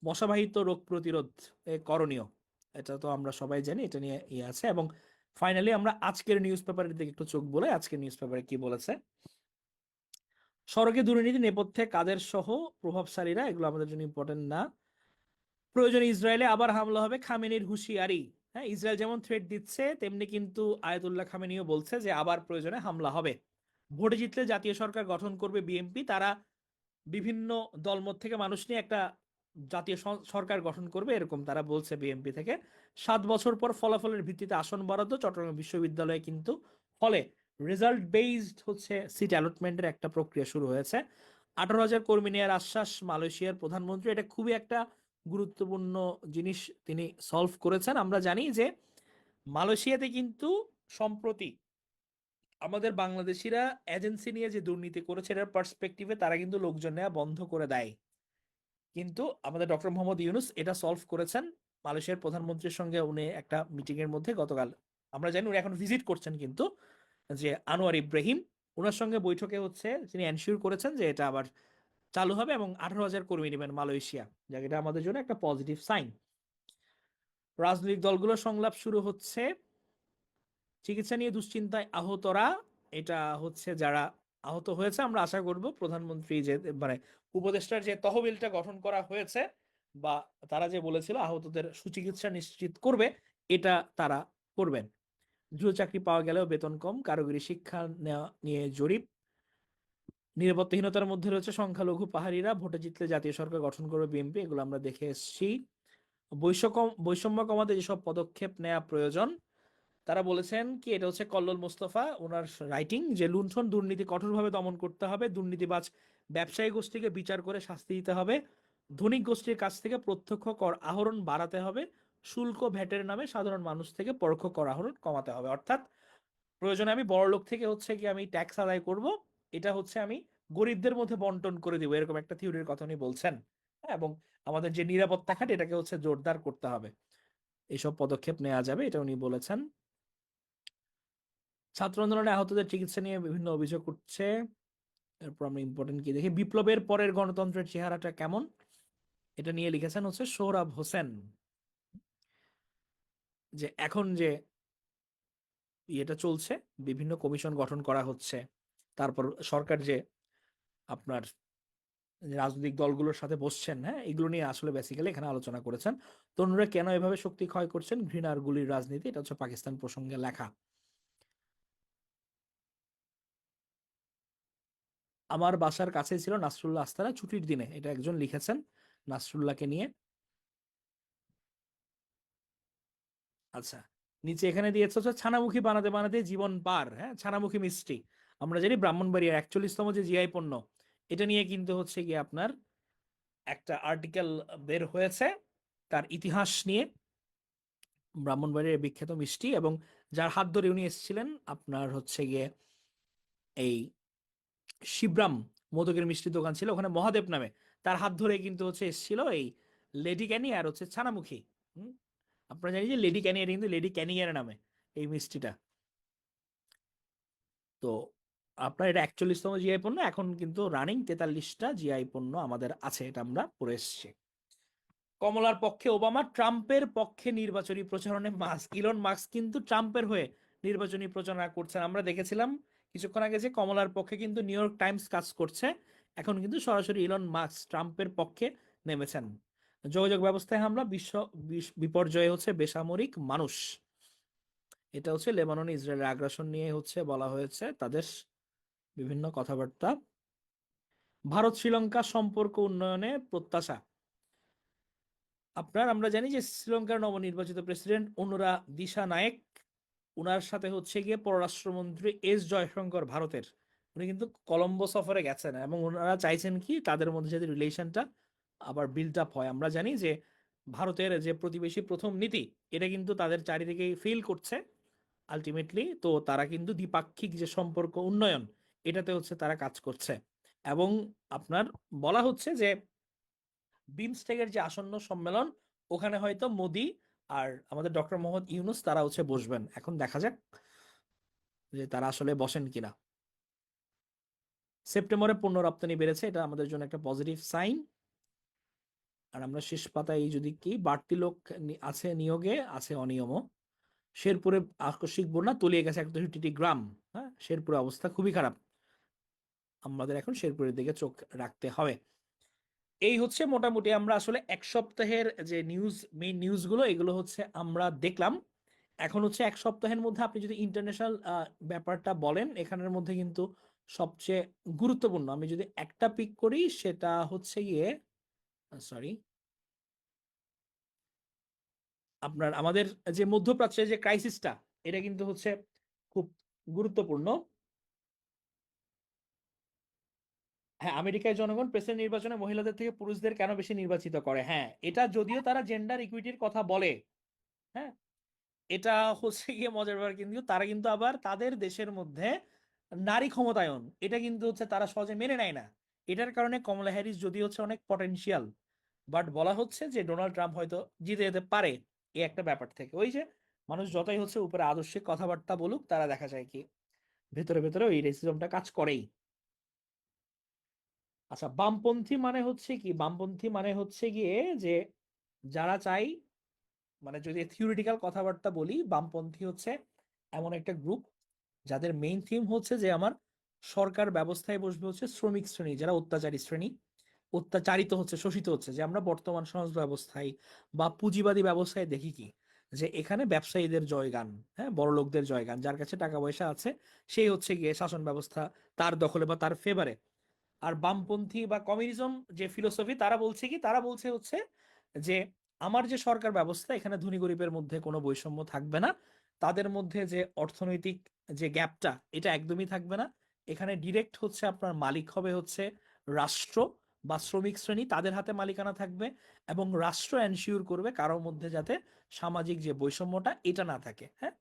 মশাবাহিত রোগ প্রতিরোধ করণীয়, এটা তো আমরা সবাই জানি, এটা নিয়ে ইয়ে আছে। এবং ফাইনালি আমরা আজকের নিউজ পেপারের দিকে একটু চোখ বলে, আজকের নিউজ পেপারে কি বলেছে। সড়কে দুর্নীতি নেপথ্যে কাদের সহ প্রভাবশালীরা, এগুলো আমাদের জন্য ইম্পর্টেন্ট না। প্রয়োজনে ইসরায়েলে আবার হামলা হবে, খামেনির হুঁশিয়ারি। হ্যাঁ, ইসরায়েল যেমন থ্রেট দিচ্ছে, তেমনি কিন্তু আয়াতুল্লাহ খামেনিও বলছে যে আবার প্রয়োজনে হামলা হবে। ভোটে জিতলে জাতীয় সরকার গঠন করবে বিএনপি, তারা বিভিন্ন দলমত থেকে মানুষ নিয়ে একটা জাতীয় সরকার গঠন করবে, এরকম তারা বলছে বিএনপি থেকে। 7 বছর পর ফলাফলের ভিত্তিতে আসন বরাদ্দ, চট্টগ্রাম বিশ্ববিদ্যালয়ে কিন্তু ফলে রেজাল্ট বেসড হচ্ছে সিট অ্যালটমেন্টের একটা প্রক্রিয়া শুরু হয়েছে। 18,000 কর্মী নেওয়ার আশ্বাস মালয়েশিয়ার প্রধানমন্ত্রী, এটা খুবই একটা গুরুত্বপূর্ণ জিনিস তিনি সলভ করেছেন। আমরা জানি যে মালয়েশিয়াতে কিন্তু সম্প্রতি আমাদের বাংলাদেশিরা এজেন্সি নিয়ে যে দুর্নীতি করেছে, এটার পার্সপেক্টিভে তারা কিন্তু লোকজন নেওয়া বন্ধ করে দেয়। কিন্তু আমাদের ডক্টর মোহাম্মদ ইউনুস এটা সলভ করেছেন মালয়েশিয়ার প্রধানমন্ত্রীর সঙ্গে। উনি একটা মিটিং এর মধ্যে গতকাল, আমরা জানি উনি এখন ভিজিট করছেন, কিন্তু যে আনোয়ার ইব্রাহিম, ওনার সঙ্গে বৈঠকে হচ্ছে তিনি এনশিওর করেছেন যে এটা আবার চালু হবে এবং 18,000 কর্মী নেবেন মালয়েশিয়া, যা এটা আমাদের জন্য একটা পজিটিভ সাইন। রাজনৈতিক দলগুলোর সংলাপ শুরু হচ্ছে, চিকিৎসা নিয়ে দুশ্চিন্তায় আহতরা, এটা হচ্ছে যারা আহত হয়েছে, আমরা আশা করব প্রধানমন্ত্রী যে মানে উপদেষ্টার যে তহবিলটা গঠন করা হয়েছে বা তারা যে বলেছিল আহতদের সুচিকিৎসা নিশ্চিত করবে, এটা তারা করবেন। দ্রুত চাকরি পাওয়া গেলেও বেতন কম, কারিগরি শিক্ষা নেওয়া নিয়ে জরিপ, নিরাপত্তাহীনতার মধ্যে রয়েছে সংখ্যালঘু পাহাড়িরা, ভোটে জিতলে জাতীয় সরকার গঠন করবে বিএনপি, এগুলো আমরা দেখে এসেছি। বৈষম্য কমাতে যেসব পদক্ষেপ নেওয়া প্রয়োজন, তারা বলেছেন কি, এটা হচ্ছে কল্লোল মোস্তফা ওনার রাইটিং, যে লুণ্ঠন দুর্নীতি কঠোরভাবে দমন করতে হবে, দুর্নীতিবাজ ব্যবসায়ী গোষ্ঠীকে বিচার করে শাস্তি দিতে হবে, ধনিক গোষ্ঠীর কাছ থেকে প্রত্যক্ষ কর আহরণ বাড়াতে হবে, শুল্ক ভ্যাটের নামে সাধারণ মানুষ থেকে পরোক্ষ কর আহরণ কমাতে হবে। অর্থাৎ প্রয়োজনে আমি বড় লোক থেকে হচ্ছে কি আমি ট্যাক্স আদায় করব, এটা হচ্ছে আমি গরিবদের মধ্যে বন্টন করে দিব, এরকম একটা থিওরির কথা উনি বলছেন। হ্যাঁ, এবং আমাদের যে নিরাপত্তা খাত এটাকে হচ্ছে জোরদার করতে হবে, এইসব পদক্ষেপ নেওয়া যাবে, এটা উনি বলেছেন। ছাত্র আন্দোলনে আহতদের চিকিৎসা নিয়ে বিভিন্ন অভিযোগ উঠছে। এরপর আমরা ইম্পর্টেন্ট কি দেখি, বিপ্লবের পরের গণতন্ত্রের চেহারাটা কেমন, এটা নিয়ে লিখেছেন হচ্ছে সোহরাব হোসেন, যে এখন যে ইয়েটা চলছে, বিভিন্ন কমিশন গঠন করা হচ্ছে, তারপর সরকার যে আপনার রাজনৈতিক দলগুলোর সাথে বসছেন, হ্যাঁ, এগুলো নিয়ে আসলে বেসিক্যালি এখানে আলোচনা করেছেন। তরুণরা কেন এভাবে শক্তি ক্ষয় করছেন, ঘৃণার গুলির রাজনীতি, এটা হচ্ছে পাকিস্তান প্রসঙ্গে লেখা। আমার বাসার কাছে ছিল নাসরুল্লাহ আস্তানা ছুটির দিনে, এটা একজন লিখেছেন নাসরুল্লাহকে নিয়ে। আচ্ছা, নিচে এখানে দিয়েছে হচ্ছে ছানামুখী বানাতে বানাতে জীবন পার, হ্যাঁ, ছানামুখী মিষ্টি। আমরা জানি ব্রাহ্মণবাড়িয়ার 41তম যে জিআই পণ্য, এটা নিয়ে কিন্তু হচ্ছে গিয়ে আপনার একটা আর্টিকেল বের হয়েছে তার ইতিহাস নিয়ে, ব্রাহ্মণবাড়িয়ার বিখ্যাত মিষ্টি, এবং যার হাত ধরে উনি এসেছিলেন আপনার হচ্ছে গিয়ে এই শিবরাম মোদকের মিষ্টি দোকান ছিল ওখানে মহাদেব নামে, তার হাত ধরে কিন্তু হচ্ছে এসেছিল এই লেডি ক্যানি আর হচ্ছে ছানামুখী। হুম, আপনারা জানি যে লেডি ক্যানি, এটা কিন্তু লেডি ক্যানিয়ার নামে এই মিষ্টিটা। তো আপনার এটা 41তম জিআই পণ্য, এখন কিন্তু রানিং 43টা জিআই পণ্য আমাদের আছে, এটা আমরা পড়ে এসেছি। কমলার পক্ষে ওবামা, ট্রাম্পের পক্ষে নির্বাচনী প্রচারণে মাস্ক, ইলন মাস্ক কিন্তু ট্রাম্পের হয়ে নির্বাচনী প্রচারণা করছেন। আমরা দেখেছিলাম কিছুক্ষণ আগে যে কমলার পক্ষে কিন্তু নিউ ইয়র্ক টাইমস কাজ করছে, এখন কিন্তু সরাসরি ইলন মাস্ক ট্রাম্পের পক্ষে নেমেছেন। যোগাযোগ ব্যবস্থায় হামলা, বিপর্যয়ে হচ্ছে বেসামরিক মানুষ, এটা হচ্ছে লেবাননে ইসরায়েলের আগ্রাসন নিয়ে হচ্ছে বলা হয়েছে তাদের বিভিন্ন কথাবার্তা। ভারত শ্রীলঙ্কা সম্পর্ক উন্নয়নে প্রত্যাশা, আমরা জানি যে শ্রীলঙ্কার নবনির্বাচিত প্রেসিডেন্ট অনুরা দিশা নায়েক, উনার সাথে হচ্ছে গিয়ে পররাষ্ট্রমন্ত্রী এস জয়শঙ্কর ভারতের, উনি কিন্তু কলম্বো সফরে গেছেন এবং ওনারা চাইছেন কি তাদের মধ্যে যাতে রিলেশনটা আবার বিল্ড আপ হয়। আমরা জানি যে ভারতের যে প্রতিবেশী প্রথম নীতি, এটা কিন্তু তাদের চারিদিকেই ফেল করছে আলটিমেটলি, তো তারা কিন্তু দ্বিপাক্ষিক যে সম্পর্ক উন্নয়ন, এটাতে হচ্ছে তারা কাজ করছে। এবং আপনার বলা হচ্ছে যে বিমস্টেকের যে আসন্ন সম্মেলন, ওখানে হয়তো মোদি আর আমাদের ডক্টর মোহাম্মদ ইউনুস তারা হচ্ছে বসবেন, এখন দেখা যাক যে তারা আসলে বসেন কিনা। সেপ্টেম্বরে পণ্য রপ্তানি বেড়েছে, এটা আমাদের জন্য একটা পজিটিভ সাইন। আর আমরা শেষ পাতায় যদি কি, বাড়তি লোক আছে নিয়োগে, আছে অনিয়মও। শেরপুরে আকস্মিক বন্যা তলিয়ে গেছে 163টি গ্রাম, হ্যাঁ, শেরপুরের অবস্থা খুবই খারাপ, আমাদের এখন শেরপুরের দিকে চোখ রাখতে হবে। এই হচ্ছে মোটামুটি আমরা আসলে এক সপ্তাহের যে মেইন নিউজগুলো, এগুলো হচ্ছে আমরা দেখলাম। এখন হচ্ছে এক সপ্তাহের মধ্যে আপনি যদি ইন্টারন্যাশনাল ব্যাপারটা বলেন, এখানের মধ্যে কিন্তু সবচেয়ে গুরুত্বপূর্ণ আমি যদি একটা পিক করি, সেটা হচ্ছে গিয়ে সরি আপনার আমাদের যে মধ্যপ্রাচ্যের যে ক্রাইসিসটা, এটা কিন্তু হচ্ছে খুব গুরুত্বপূর্ণ। হ্যাঁ, আমেরিকায় জনগণ প্রেসিডেন্ট নির্বাচনে মহিলাদের থেকে পুরুষদের কেন বেশি নির্বাচিত করে, হ্যাঁ, এটা যদিও তারা জেন্ডার ইকুইটির কথা বলে, হ্যাঁ, এটা হচ্ছে গিয়ে মজার ব্যাপার, কিন্তু তারা কিন্তু আবার তাদের দেশের মধ্যে নারী ক্ষমতায়ন, এটা কিন্তু হচ্ছে তারা সহজে মেনে নেয় না। এটার কারণে কমলা হ্যারিস যদি হচ্ছে অনেক পটেনশিয়াল, বাট বলা হচ্ছে যে ডোনাল্ড ট্রাম্প হয়তো জিতে যেতে পারে, এই একটা ব্যাপার থেকে। ওই যে মানুষ যতই হচ্ছে উপরে আদর্শিক কথাবার্তা বলুক, তারা দেখা যায় কি ভেতরে ভেতরে ওই রেসিজমটা কাজ করেই। আচ্ছা, বামপন্থী মানে হচ্ছে কি, বামপন্থী মানে হচ্ছে গিয়ে যে যারা চাই, মানে যদি থিওরিটিক্যাল কথাবার্তা বলি, বামপন্থী হচ্ছে এমন একটা গ্রুপ যাদের মেইন থিম হচ্ছে যে আমার সরকার ব্যবস্থায় বসবে হচ্ছে শ্রমিক শ্রেণী, যারা অত্যাচারী শ্রেণী, অত্যাচারিত হচ্ছে, শোষিত হচ্ছে। যে আমরা বর্তমান সমাজ ব্যবস্থায় বা পুঁজিবাদী ব্যবস্থায় দেখি কি, যে এখানে ব্যবসায়ীদের জয়গান, হ্যাঁ, বড় লোকদের জয়গান, যার কাছে টাকা পয়সা আছে সেই হচ্ছে গিয়ে শাসন ব্যবস্থা তার দখলে বা তার ফেভারে। আর বামপন্থী বা কমিউনিজম যে ফিলোসফি, তারা বলছে কি, তারা বলছে হচ্ছে যে আমার যে সরকার ব্যবস্থা, এখানে ধনী গরিবের মধ্যে কোনো বৈষম্য থাকবে না, তাদের মধ্যে যে অর্থনৈতিক যে গ্যাপটা, এটা একদমই থাকবে না। এখানে ডিরেক্ট হচ্ছে আপনার মালিক হবে হচ্ছে রাষ্ট্র বা শ্রমিক শ্রেণী, তাদের হাতে মালিকানা থাকবে, এবং রাষ্ট্র এনশিওর করবে কারোর মধ্যে যাতে সামাজিক যে বৈষম্যটা এটা না থাকে। হ্যাঁ,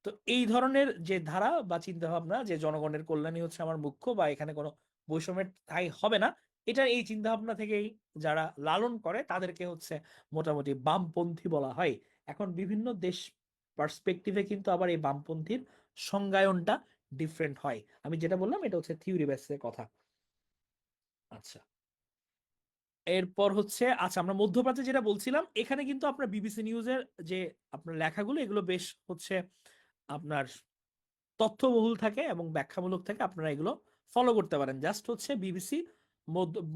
তো এই ধরনের যে ধারা বা চিন্তা ভাবনা, যে জনগণের কল্যাণই হচ্ছে আমার মুখ্য বা এখানে কোনো বৈষম্যের ঠাঁই হবে না, এটা এই চিন্তা ভাবনা থেকেই যারা লালন করে তাদেরকে হচ্ছে মোটামুটি বামপন্থী বলা হয়। এখন বিভিন্ন দেশ পার্সপেক্টিভে কিন্তু আবার এই বামপন্থীর সংজ্ঞায়নটা ডিফারেন্ট হয়। আমি যেটা বললাম এটা হচ্ছে থিওরি বেসের কথা। আচ্ছা, এরপর হচ্ছে, আচ্ছা আমরা মধ্যপ্রাচ্যে যেটা বলছিলাম, এখানে কিন্তু আপনার বিবিসি নিউজের যে আপনার লেখাগুলো, এগুলো বেশ হচ্ছে আপনার তথ্যবহুল থাকে এবং ব্যাখ্যামূলক থাকে। আপনারা এগুলো ফলো করতে পারেন। জাস্ট হচ্ছে বিবিসি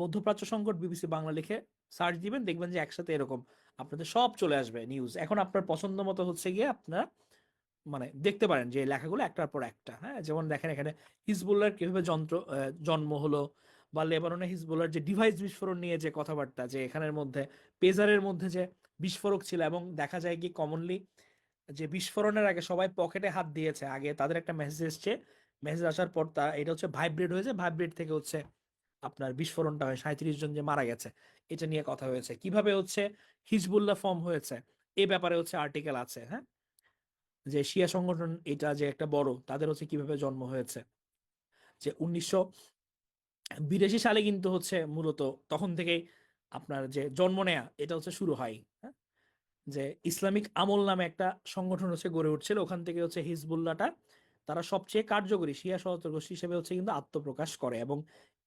মধ্যপ্রাচ্য সংকট বিবিসি বাংলা লিখে সার্চ দিবেন, দেখবেন যে একসাথে এরকম আপনাদের সব চলে আসবে নিউজ। এখন আপনার পছন্দ মতো হচ্ছে গিয়ে আপনারা মানে দেখতে পারেন যে লেখাগুলো একটার পর একটা। হ্যাঁ, যেমন দেখেন এখানে হিজবুল্লাহর কিভাবে জন্ম হলো, বা লেবাননে হিজবুল্লাহর যে ডিভাইস বিস্ফোরণ নিয়ে যে কথাবার্তা, যে এখানের মধ্যে পেজারের মধ্যে যে বিস্ফোরক ছিল, এবং দেখা যায় কি কমনলি যে বিস্ফোরণের আগে সবাই পকেটে হাত দিয়েছে, আগে তাদের একটা মেসেজ এসছে, মেসেজ আসার পর এটা হচ্ছে ভাইব্রেট হয়েছে, ভাইব্রেট থেকে হচ্ছে আপনার বিস্ফোরণটা হয়, 37 জন যে মারা গেছে, এটা নিয়ে কথা হয়েছে। কিভাবে হচ্ছে হিজবুল্লাহ ফর্ম হয়েছে এ ব্যাপারে হচ্ছে আর্টিকেল আছে। হ্যাঁ, যে শিয়া সংগঠন এটা যে একটা বড়, তাদের হচ্ছে কিভাবে জন্ম হয়েছে, যে 1982 সালে কিন্তু হচ্ছে মূলত তখন থেকেই আপনার যে জন্ম নেয়া এটা হচ্ছে শুরু হয়। হ্যাঁ, যে ইসলামিক আমল নামে একটা সংগঠন হচ্ছে গড়ে উঠছিল, ওখান থেকে হচ্ছে হিজবুল্লাহটা তারা সবচেয়ে কার্যকরী শিয়া সহযোগী গোষ্ঠী হিসেবে হচ্ছে কিন্তু আত্মপ্রকাশ করে, এবং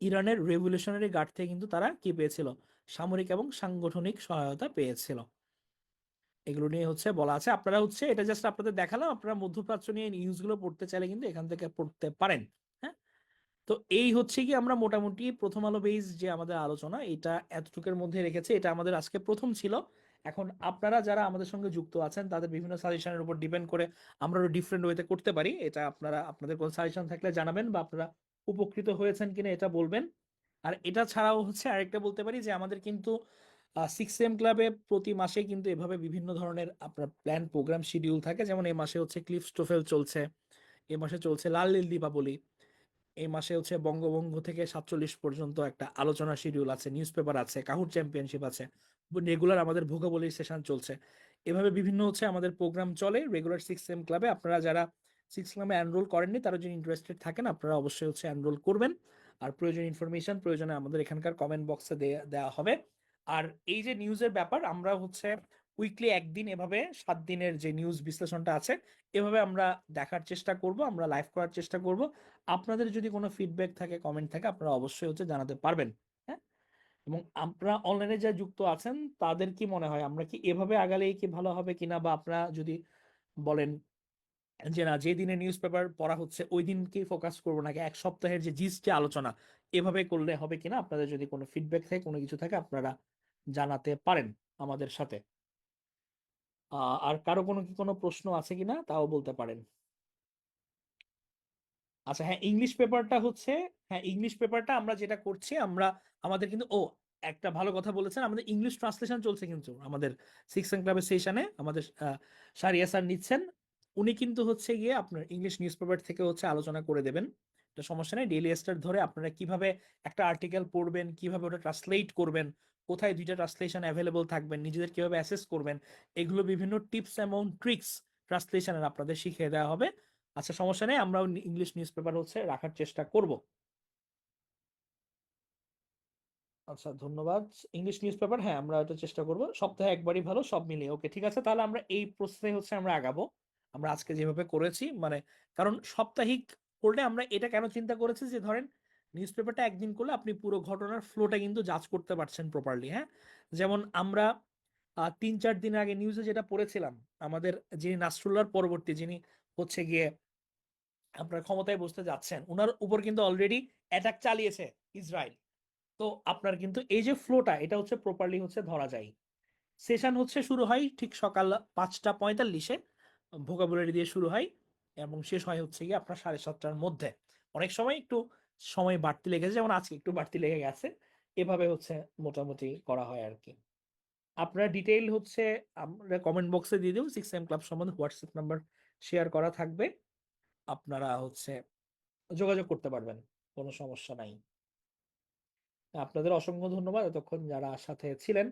ইরানের রেভলিউশনারি গার্ড থেকে কিন্তু তারা কি পেয়েছিল, সামরিক এবং সাংগঠনিক সহায়তা পেয়েছিল। এগুলো নিয়ে হচ্ছে বলা আছে। আপনারা হচ্ছে এটা জাস্ট আপনাদের দেখালাম, আপনারা মধ্যপ্রাচ্য নিয়ে নিউজগুলো পড়তে চাইলে কিন্তু এখান থেকে পড়তে পারেন। হ্যাঁ, তো এই হচ্ছে কি আমরা মোটামুটি প্রথম আলো বেস যে আমাদের আলোচনা, এটা এতটুকুর মধ্যে রেখেছে। এটা আমাদের আজকে প্রথম ছিল। এখন আপনারা যারা আমাদের সঙ্গে যুক্ত আছেন তাদের বিভিন্ন সাজেশনের উপর ডিপেন্ড করে আমরা ডিফারেন্ট ওয়েতে করতে পারি। এটা আপনারা আপনাদের কোনো সাজেশন থাকলে জানাবেন, বা আপনারা উপকৃত হয়েছেন কিনা এটা বলবেন। আর এটা ছাড়াও হচ্ছে আরেকটা বলতে পারি যে আমাদের কিন্তু 6 এম ক্লাবে প্রতি মাসে কিন্তু এভাবে বিভিন্ন ধরনের আপনার প্ল্যান প্রোগ্রাম শিডিউল থাকে। যেমন এই মাসে হচ্ছে ক্লিফ স্টোফেল চলছে, এই মাসে চলছে লাল নীল দীপাবলি, এই মাসে হচ্ছে বঙ্গভঙ্গ থেকে 47 পর্যন্ত একটা আলোচনা শিডিউল আছে, নিউজ পেপার আছে, কাহুর চ্যাম্পিয়নশিপ আছে, রেগুলার আমাদের ভোকাবুলারি সেশন চলছে। এভাবে বিভিন্ন হচ্ছে আমাদের প্রোগ্রাম চলে রেগুলার 6 এম ক্লাবে। আপনারা যারা 6 ক্লাবে এনরোল করেননি, তারা যদি ইন্টারেস্টেড থাকেন আপনারা অবশ্যই হচ্ছে এনরোল করবেন। আর প্রয়োজন ইনফরমেশন প্রয়োজনে আমাদের এখানকার কমেন্ট বক্সে দেওয়া হবে। আর এই যে নিউজের ব্যাপার, আমরা হচ্ছে উইকলি একদিন এভাবে 7 দিনের যে নিউজ বিশ্লেষণটা আছে, এভাবে আমরা দেখার চেষ্টা করব, আমরা লাইভ করার চেষ্টা করব। আপনাদের যদি কোনো ফিডব্যাক থাকে, কমেন্ট থাকে, আপনারা অবশ্যই হচ্ছে জানাতে পারবেন। হ্যাঁ, এবং আপনারা অনলাইনে যা যুক্ত আছেন তাদের কি মনে হয় আমরা কি এভাবে আগালেই কি ভালো হবে কিনা, বা আপনারা যদি বলেন যে না, যে দিনে নিউজ পেপার পড়া হচ্ছে ওই দিনকেই ফোকাস করবো, নাকি এক সপ্তাহের যে জিস্ট যে আলোচনা এভাবে করলে হবে কিনা, আপনাদের যদি কোনো ফিডব্যাক থাকে, কোনো কিছু থাকে, আপনারা জানাতে পারেন আমাদের সাথে। আর কারো কোনো প্রশ্ন আছে কিনা তাও বলতে পারেন। আচ্ছা, হ্যাঁ ইংলিশ পেপারটা হচ্ছে, হ্যাঁ ইংলিশ পেপারটা আমরা যেটা করছি, আমরা আমাদের কিন্তু একটা ভালো কথা বলেছেন, আমাদের ইংলিশ ট্রান্সলেশন চলছে কিন্তু আমাদের 6 এম ক্লাবের সেশনে আমাদের সারিয়া স্যার নিচ্ছেন। উনি কিন্তু হচ্ছে গিয়ে আপনার ইংলিশ নিউজ পেপার থেকে হচ্ছে আলোচনা করে দেবেন। এটা সমস্যা নেই, ডেইলি স্টার ধরে আপনারা কিভাবে একটা আর্টিকেল পড়বেন, কিভাবে ওটা ট্রান্সলেট করবেন, কোথায় দুইটা ট্রান্সলেশন অ্যাভেলেবল থাকবেন, নিজেদের কিভাবে অ্যাসেস করবেন, এগুলো বিভিন্ন টিপস এবং ট্রিক্স ট্রান্সলেশনের আপনাদের শিখিয়ে দেওয়া হবে। আচ্ছা, সমস্যা নেই, আমরাও ইংলিশ নিউজ পেপার হচ্ছে রাখার চেষ্টা করব। আচ্ছা, ধন্যবাদ। ইংলিশ নিউজ পেপার, হ্যাঁ আমরা এটা চেষ্টা করব, সপ্তাহে একবারই ভালো, সব মিলিয়ে। ওকে, ঠিক আছে, তাহলে আমরা এই প্রসেসে হচ্ছে আমরা আগাবো। আমরা আজকে যেভাবে করেছি, মানে কারণ সাপ্তাহিক করলে আমরা এটা কেন চিন্তা করেছি, যে ধরেন নিউজ পেপারটা একদিন করলে আপনি পুরো ঘটনার ফ্লোটা কিন্তু জাজ করতে পারছেন প্রপারলি। হ্যাঁ, যেমন আমরা 3-4 দিন আগে নিউজে যেটা পড়েছিলাম, আমাদের যিনি নাসরুল্লাহর পরবর্তী, যিনি হচ্ছে গিয়ে আপনার ক্ষমতায় বসতে যাচ্ছেন, উনার উপর কিন্তু অলরেডি অ্যাটাক চালিয়েছে ইসরায়েল। তো আপনার কিন্তু এই যে ফ্লোটা, এটা হচ্ছে প্রপারলি হচ্ছে ধরা যায়। সেশন হচ্ছে শুরু হয় ঠিক সকাল 5:45-এ, ভোকাবুলারি দিয়ে শুরু হয় এবং শেষ হয় হচ্ছে গিয়ে আপনার 7:30টার মধ্যে। অনেক সময় একটু সময় বাড়তি লেগেছে, যেমন আজকে একটু বাড়তি লেগে গেছে। এভাবে হচ্ছে মোটামুটি করা হয় আর কি। আপনার ডিটেইল হচ্ছে আমরা কমেন্ট বক্সে দিয়ে দেবো। 6am ক্লাব সম্বন্ধে হোয়াটসঅ্যাপ নাম্বার শেয়ার করা থাকবে, আপনারা হচ্ছে যোগাযোগ করতে পারবেন, কোনো সমস্যা নাই। আপনাদের অসংখ্য ধন্যবাদ এতক্ষণ যারা সাথে ছিলেন।